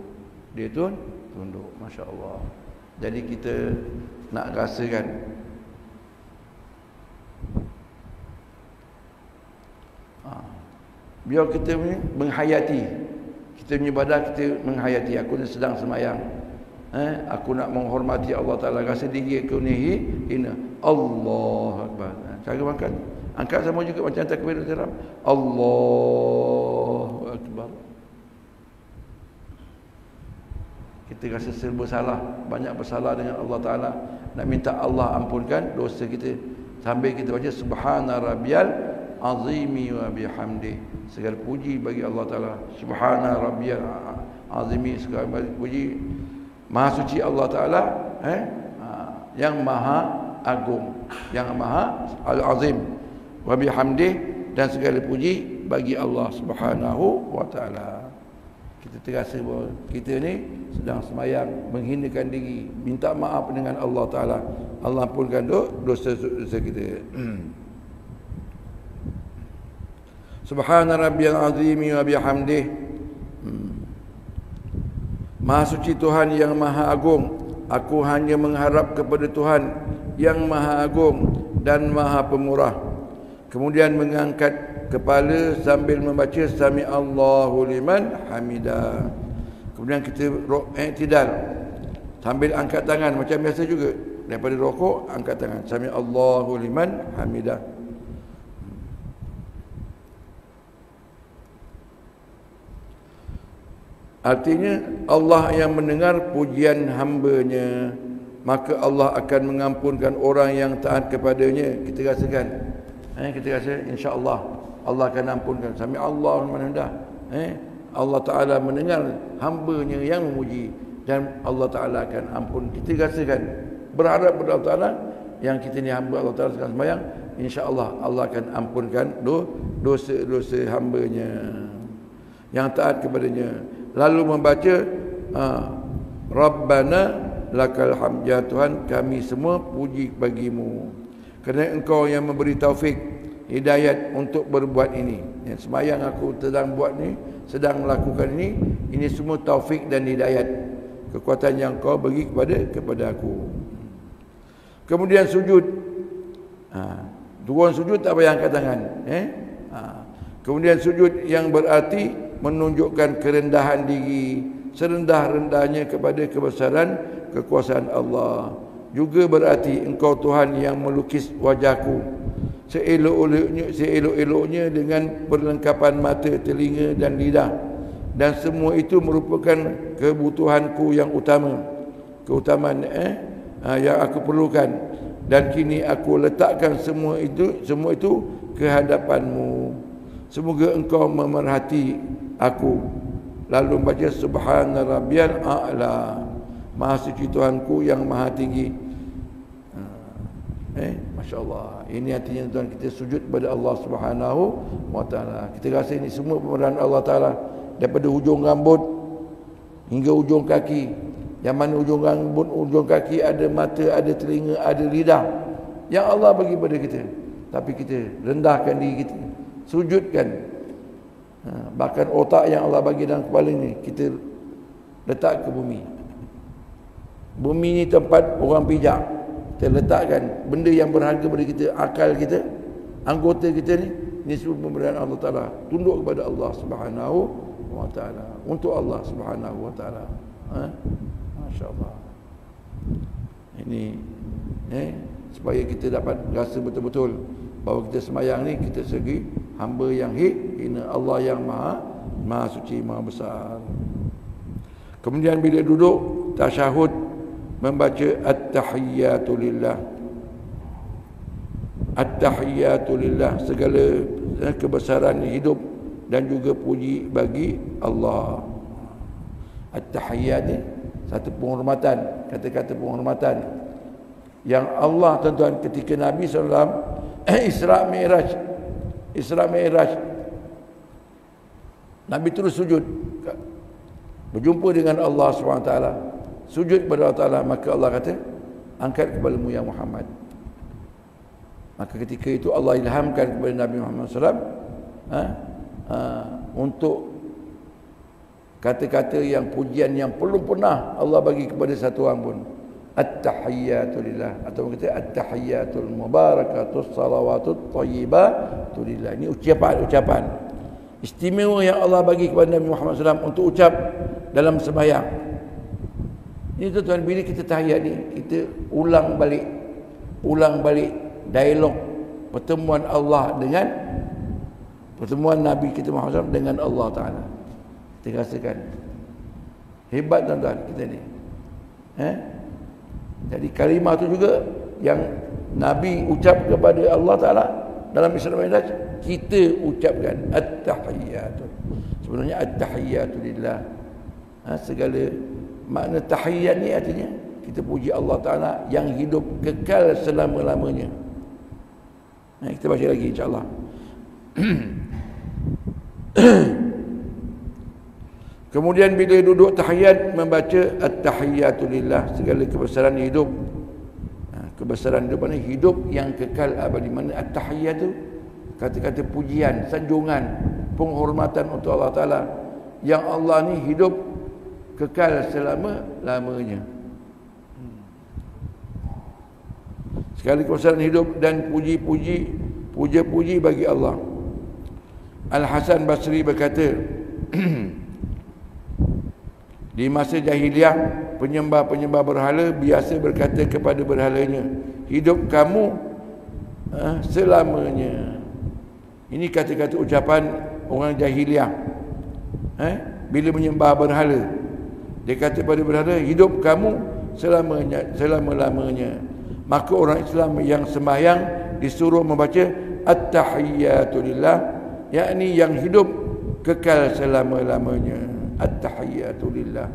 Dia tunduk. Masya Allah. Jadi kita nak rasakan biar kita menghayati, kita punya badan kita menghayati. Aku ni sedang semayang, aku nak menghormati Allah Ta'ala. Rasa diri aku ni hina. Allah Akbar. Cara makan angkat sama juga macam takbiratul ihram. Allahu Akbar. Kita rasa serba salah, banyak bersalah dengan Allah Ta'ala. Nak minta Allah ampunkan dosa kita. Sambil kita baca Subhana Rabbiyal Azimi wa bihamdi. Segala puji bagi Allah Ta'ala. Subhana Rabbiyal Azimi. Segala puji, Maha suci Allah Ta'ala, yang Maha Agung, yang Maha Al-Azim, wa bihamdi, dan segala puji bagi Allah Subhanahu wa Ta'ala. Kita terasa bahawa kita ni sedang semayang, menghinakan diri, minta maaf dengan Allah Ta'ala. Allah ampunkan dosa-dosa kita. Subhana Rabbiyal Azimi wa bihamdi. Maha suci Tuhan yang Maha Agung. Aku hanya mengharap kepada Tuhan yang Maha Agung dan Maha Pemurah. Kemudian mengangkat kepala sambil membaca Sami Allahu liman hamidah. Kemudian kita i'tidal sambil angkat tangan macam biasa juga. Daripada rokok angkat tangan. Sami Allahu liman hamidah. Artinya Allah yang mendengar pujian hamba-Nya, maka Allah akan mengampunkan orang yang taat kepadanya. Kita rasakan, kita rasa insya-Allah Allah akan ampunkan. Sami Allah merendah. Allah Ta'ala mendengar hamba-Nya yang memuji, dan Allah Ta'ala akan ampun. Kita rasakan, berharap kepada Allah Ta'ala, yang kita ni hamba Allah Ta'ala sekarang sembahyang, insya-Allah Allah akan ampunkan dosa-dosa hamba-Nya yang taat kepadanya. Lalu membaca Rabbana lakal hamd. Ya Tuhan, kami semua puji bagimu, kerana Engkau yang memberi taufik, hidayat untuk berbuat ini. Yang sembahyang aku sedang buat ni, sedang melakukan ini semua taufik dan hidayat, kekuatan yang Kau bagi kepada aku. Kemudian sujud. Turun sujud tak payah angkat tangan. Kemudian sujud yang berarti menunjukkan kerendahan diri, serendah-rendahnya kepada kebesaran kekuasaan Allah. Juga berarti Engkau Tuhan yang melukis wajahku seelok-eloknya dengan perlengkapan mata, telinga dan lidah, dan semua itu merupakan kebutuhanku yang utama, keutamaan yang aku perlukan, dan kini aku letakkan semua itu ke hadapan-Mu. Semoga Engkau memerhati aku. Lalu baca Subhana Rabbiyal A'la. Maha suci Tuhanku yang maha tinggi. Masya Allah. Ini artinya tuan, kita sujud kepada Allah Subhanahu wa Ta'ala. Kita rasa ini semua pemberian Allah Ta'ala, daripada hujung rambut hingga ujung kaki. Yang mana ujung rambut, ujung kaki ada mata, ada telinga, ada lidah, yang Allah bagi pada kita. Tapi kita rendahkan diri kita, sujudkan. Bahkan otak yang Allah bagi dalam kepala ni kita letak ke bumi. Bumi ni tempat orang pijak. Kita letakkan benda yang berharga pada kita, akal kita, anggota kita ni semua pemberian Allah Ta'ala. Tunduk kepada Allah Subhanahu wa Ta'ala, untuk Allah Subhanahu wa Ta'ala. Masya Allah. Ini supaya kita dapat rasa betul-betul bahawa kita sembahyang ni kita segi hamba yang hina, Allah yang maha suci, maha besar. Kemudian bila duduk tasyahud membaca at-tahiyyatu lillah. At-tahiyyatu lillah, segala kebesaran hidup dan juga puji bagi Allah. At-tahiyyat ni satu penghormatan, kata-kata penghormatan yang Allah, tuan-tuan, ketika Nabi SAW Isra Mi'raj, Nabi terus sujud berjumpa dengan Allah SWT, sujud kepada Allah Ta'ala. Maka Allah kata, angkat kepalamu ya Muhammad. Maka ketika itu Allah ilhamkan kepada Nabi Muhammad SAW untuk kata-kata yang pujian yang belum pernah Allah bagi kepada satu orang pun. At-tahiyyatu lillah, atau kata at-tahiyyatul mubarakatus salawatut thayyibatu lillah. Ini ucapan istimewa yang Allah bagi kepada Nabi Muhammad SAW untuk ucap dalam sembahyang. Ini tuan-tuan, bila kita tahiyat ni, kita ulang balik dialog pertemuan Allah dengan pertemuan Nabi kita Muhammad SAW dengan Allah Ta'ala. Kita rasakan hebat tuan-tuan kita ni. Jadi kalimah tu juga yang Nabi ucap kepada Allah Ta'ala dalam Isra Mi'raj, kita ucapkan at-tahiyyatu. Sebenarnya at-tahiyyatu lillah. Segala makna tahiyyat ni artinya kita puji Allah Ta'ala yang hidup kekal selama-lamanya. Kita baca lagi insya-Allah. Kemudian bila duduk tahiyat membaca at-tahiyyatu lillah, segala kebesaran hidup. Kebesaran hidup mana? Hidup yang kekal abadi. Mana at-tahiyyat tu? Kata-kata pujian, sanjungan, penghormatan untuk Allah Ta'ala, yang Allah ni hidup kekal selama-lamanya. Sekali kebesaran hidup dan puja-puji bagi Allah. Al-Hasan Basri berkata, di masa jahiliah, penyembah-penyembah berhala biasa berkata kepada berhalanya, hidup kamu selamanya. Ini kata-kata ucapan orang jahiliah bila menyembah berhala. Dia kata kepada berhala, hidup kamu selama-lamanya. Maka orang Islam yang sembahyang disuruh membaca at-tahiyyatu lillah, yakni yang hidup kekal selama-lamanya. At-tahiyyatu lillah,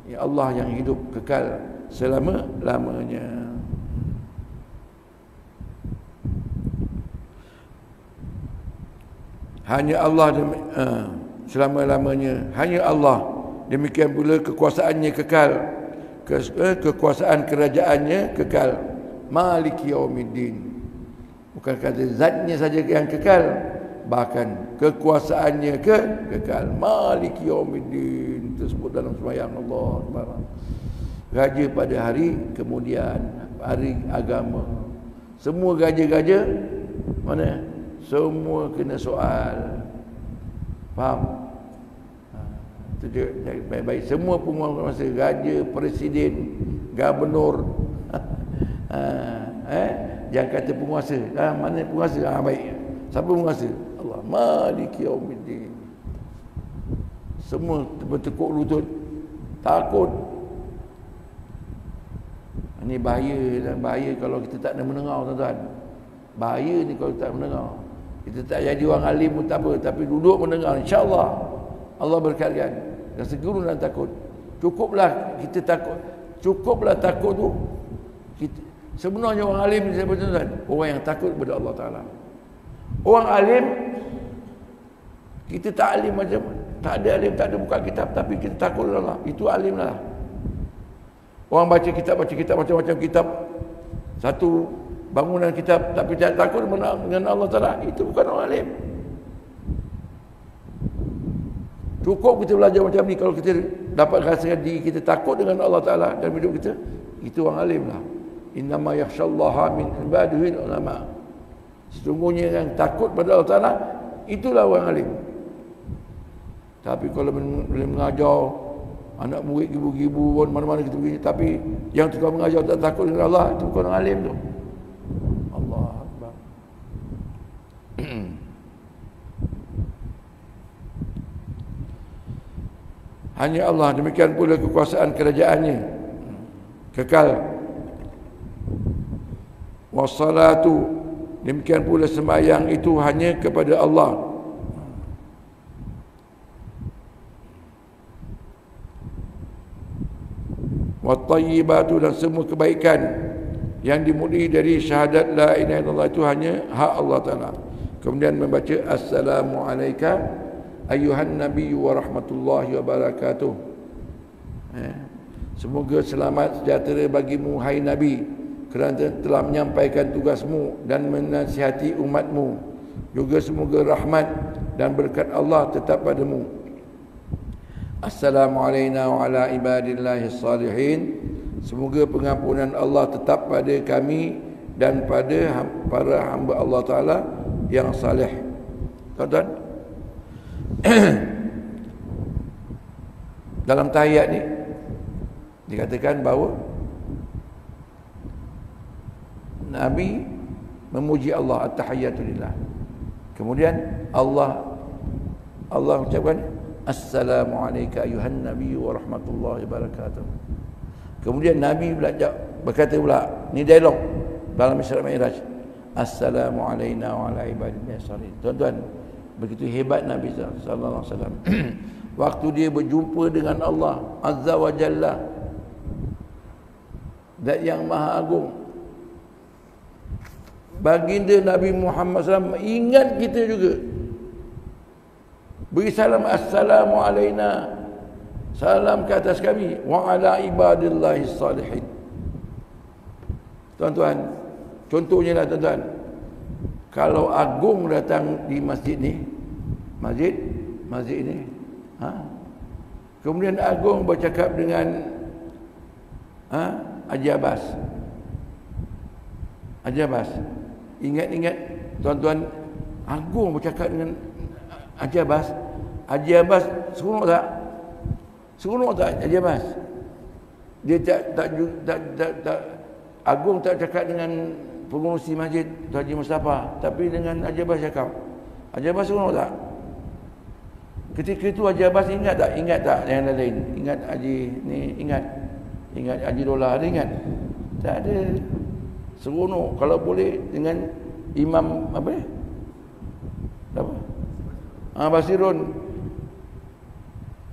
ya Allah yang hidup kekal selama-lamanya. Hanya Allah selama-lamanya. Hanya Allah. Demikian pula kekuasaannya kekal, kekuasaan kerajaannya kekal. Maliki yaumiddin. Bukan kata zatnya saja yang kekal, bahkan kekuasaannya kekal. Maliki yaumiddin tersebut dalam sembahyang Allah Subhanahu. Raja pada hari kemudian, hari agama. Semua raja-raja mana? Semua kena soal. Faham? Itu baik-baik. Semua penguasa, raja, presiden, gubernur, yang kata penguasa, mana penguasa? Baik. Siapa penguasa? Allah. Maliki yaumiddin. Semua bertekuk lutut, takut. Ini bahaya kalau kita tak nak mendengar, tuan-tuan. Bahaya ni kalau tak mendengar. Kita tak jadi orang alim pun tak apa, tapi duduk mendengar, insya-Allah Allah berkatkan. Rasa guru dan takut. Cukuplah kita takut. Cukuplah takut tu. Sebenarnya orang alim ni siapa, tuan-tuan? Orang yang takut kepada Allah Ta'ala. Orang alim, kita tak alim macam, tak ada alim, tak ada buka kitab, tapi kita takut Allah. Itu alim lah. Orang baca kitab macam-macam kitab, satu bangunan kitab, tapi tak takut dengan Allah Ta'ala, itu bukan orang alim. Cukup kita belajar macam ni. Kalau kita dapat rasakan diri kita takut dengan Allah Ta'ala dalam hidup kita, itu orang alim lah. Innama yakhshallaha min ibadihi ulama. Sesungguhnya yang takut pada Allah Ta'ala, itulah orang alim. Tapi kalau boleh mengajar, Anak murid ribu-ribu mana-mana kita pergi, tapi yang tukar mengajar tak takut dengan Allah, itu bukan orang alim tu. Allah Akbar. Hanya Allah, demikian pula kekuasaan kerajaannya kekal. Wassalatu, demikian pula sembahyang itu hanya kepada Allah. Wattayyibatu, dan semua kebaikan yang dimulai dari syahadat la ilaha illallah itu hanya hak Allah Ta'ala. Kemudian membaca assalamu alayka ayyuhan nabiyyu wa rahmatullahi wa barakatuh. Semoga selamat sejahtera bagimu hai Nabi, kerana telah menyampaikan tugasmu dan menasihati umatmu. Juga semoga rahmat dan berkat Allah tetap padamu. Assalamu alayna wa ala ibadillahis salihin. Semoga pengampunan Allah tetap pada kami dan pada para hamba Allah Ta'ala yang salih. Tuan-tuan, dalam tahiyat ni dikatakan bahawa Nabi memuji Allah, at-tahiyyatu lillah. Kemudian Allah ucapkan assalamu alayka ayuhan nabiyyu wa rahmatullahi wa barakatuh. Kemudian Nabi berkata pula, ni dialog dalam Isra Mi'raj, assalamu alayna wa ala ibadillah salihin. Tuan-tuan, begitu hebat Nabi sallallahu alaihi wasallam. Waktu dia berjumpa dengan Allah Azza wa Jalla, Zat yang Maha Agung, baginda Nabi Muhammad SAW ingat kita juga. Beri salam, assalamu alayna, salam ke atas kami, wa ala ibadillahi salihin. Tuan-tuan, contohnya lah tuan-tuan, kalau Agung datang di masjid ni, masjid ni, kemudian Agung bercakap dengan Haji Abbas. Ingat tuan-tuan, Agung bercakap dengan Haji Abbas. Haji Abbas seronok tak? Seronok tak Haji Abbas? Dia tak Agung tak cakap dengan pengurusi masjid Tuan Haji Mustafa, tapi dengan Haji Abbas cakap. Haji Abbas seronok tak? Ketika itu Haji Abbas ingat tak yang lain? Ingat Haji ni, ingat Haji Dola, ada ingat? Tak ada. Seronok kalau boleh dengan Imam apa ni? Basirun.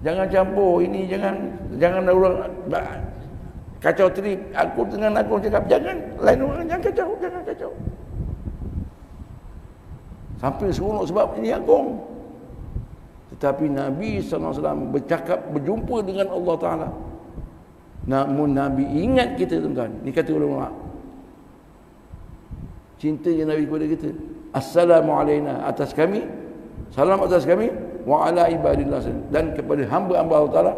Jangan campur ini, jangan orang kacau trip. Aku dengan aku cakap jangan, lain orang jangan kacau. Sampai seronok sebab ini Agung. Tetapi Nabi SAW berjumpa dengan Allah Ta'ala. Namun Nabi ingat kita, tuan-tuan. Ni kata ulama, cintanya Nabi kepada kita. Assalamu alayna, atas kami, salam atas kami, wa ala ibadillah, dan kepada hamba-hamba Allah Ta'ala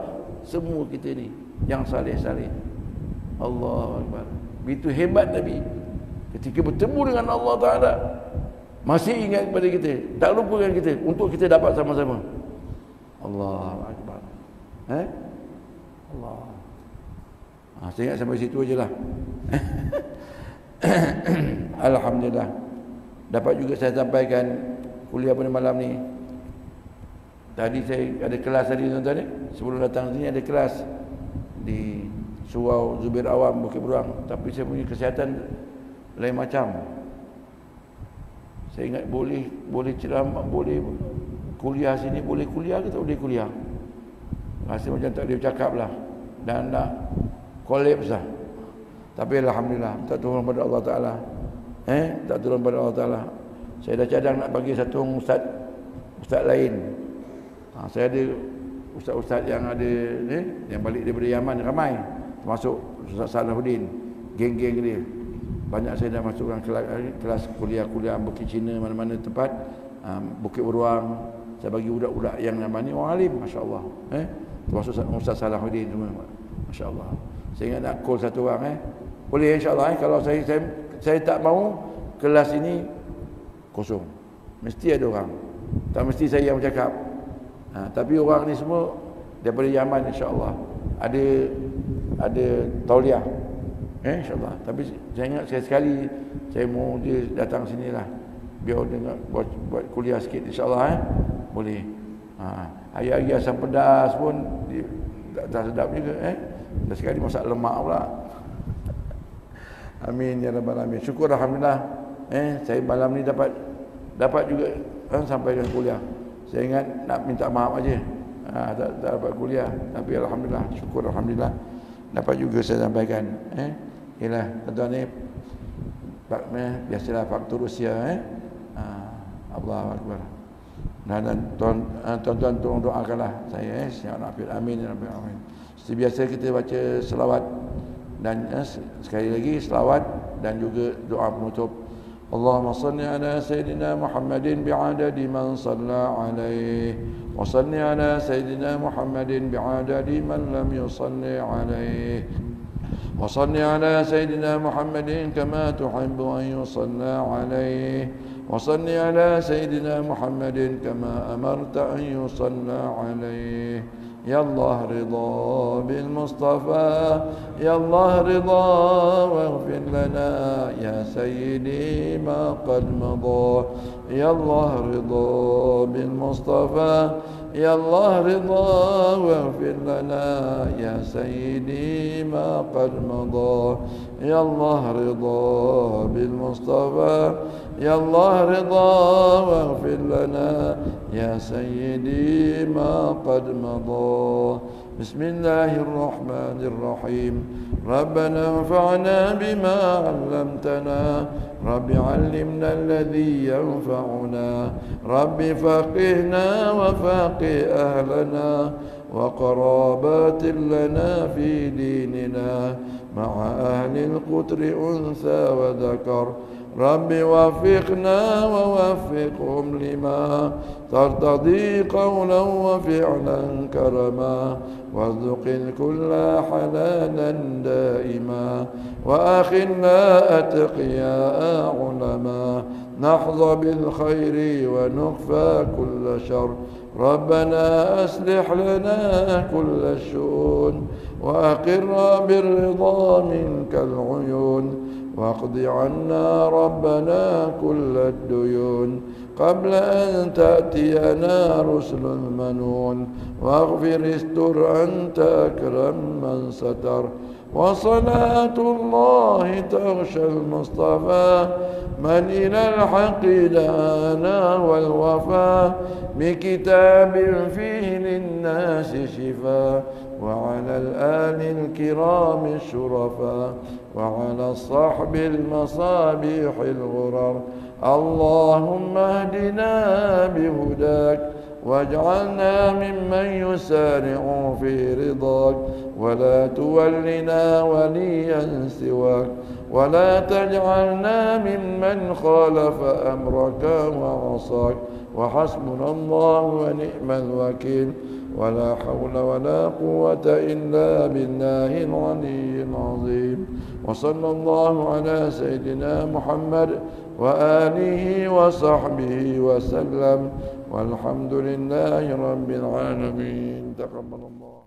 semua kita ni yang saleh-saleh. Allahu Akbar. Begitu hebat Nabi. Ketika bertemu dengan Allah Ta'ala, masih ingat kepada kita, tak lupakan kita, untuk kita dapat sama-sama. Allahu Akbar. Allah. Saya ingat sampai situ ajalah. Alhamdulillah. Dapat juga saya sampaikan kuliah pada malam ni. Tadi saya ada kelas tadi, tuan-tuan. Sebelum datang sini ada kelas di Surau Zubir Awam, Bukit Beruang. Tapi saya punya kesihatan lain macam. Saya ingat boleh ceramah, boleh kuliah sini, boleh kuliah ke tak boleh kuliah. Rasa macam tak boleh bercakap lah, dan nak kolaps lah. Tapi alhamdulillah, tak turun pada Allah Ta'ala. Tak turun pada Allah Ta'ala. Saya dah cadang nak bagi satu ustaz lain. Saya ada ustaz-ustaz yang ada yang balik daripada Yaman ramai, termasuk Ustaz Salahuddin, geng-geng dia. Banyak saya dah masukkan kelas kuliah-kuliah Bukit Cina, mana-mana tempat, Bukit Beruang. Saya bagi budak-budak yang nama ni orang alim, masya-Allah. Termasuk Ustaz Salahuddin semua, masya-Allah. Saya ingat nak call satu orang, boleh insya-Allah. Kalau saya tak mau kelas ini kosong, mesti ada orang. Tak mesti saya yang bercakap. Tapi orang ni semua daripada Yaman, insya-Allah. ada tauliah. InsyaAllah. Tapi saya ingat sekali saya mau dia datang sini lah. Biar dengar buat kuliah sikit insyaAllah. Boleh. Hari-hari asam pedas pun tak sedap juga. Dah sekali masak lemak pula. Amin ya rabbal alamin. Syukur alhamdulillah. Saya malam ni dapat juga sampai dengan kuliah. Saya ingat nak minta maaf aja. Tak dapat kuliah. Tapi alhamdulillah, syukur alhamdulillah dapat juga saya sampaikan. Yalah, tuan-tuan ni biasalah faktor usia. Allahu akbar. Dan tuan-tuan tolong doakanlah saya siap nafil. Amin ya rabbal alamin. Seperti biasa kita baca selawat dan sekali lagi selawat dan juga doa penutup. Allahumma salli ala sayyidina Muhammadin bi'adadi man salla alaihi wa salli ala sayyidina Muhammadin bi'adadi man lam yusalli alaihi wa salli ala sayyidina Muhammadin kama tuhibbu an yusalla alaihi wa salli ala sayyidina Muhammadin kama amarta an yusalla alaihi. Ya Allah ridha bil Mustafa, Ya Allah ridha waghfir lana ya sayyidi ma qad madha. Ya Allah ridha bil Mustafa, Ya Allah ridha waghfir lana ya sayyidi ma qad madha. Ya Allah ridha bil Mustafa, Ya Allah ridha waghfir lana ya sayyidi ma qad madha. بسم الله الرحمن الرحيم ربنا انفعنا بما علمتنا رب علمنا الذي ينفعنا رب فقهنا وفقه أهلنا وقرابات لنا في ديننا مع أهل القتر أنثى وذكر رب وفقنا ووفقهم لما ترتضي قولا وفعلا كرما وارزق الكل حلالا دائما وأخنا أتقياء علما نحظى بالخير ونخفى كل شر ربنا أصلح لنا كل الشؤون وأقر بالرضا منك العيون واقض عنا ربنا كل الديون قبل أن تأتينا رسل المنون واغفر استر أنت أكرم من ستر وصلاة الله تغشى المصطفى من إلى الحق دعانا والوفا بكتاب فيه للناس شفاء وعلى الآل الكرام الشرفاء وعلى الصحب المصابيح الغرر اللهم اهدنا بهداك واجعلنا ممن يسارع في رضاك ولا تولنا وليا سواك ولا تجعلنا ممن خالف أمرك وعصاك وحسبنا الله ونعم الوكيل ولا حول ولا قوة إلا بالله العلي العظيم وصلى الله على سيدنا محمد وآله وصحبه وسلم والحمد لله رب العالمين تقبل الله.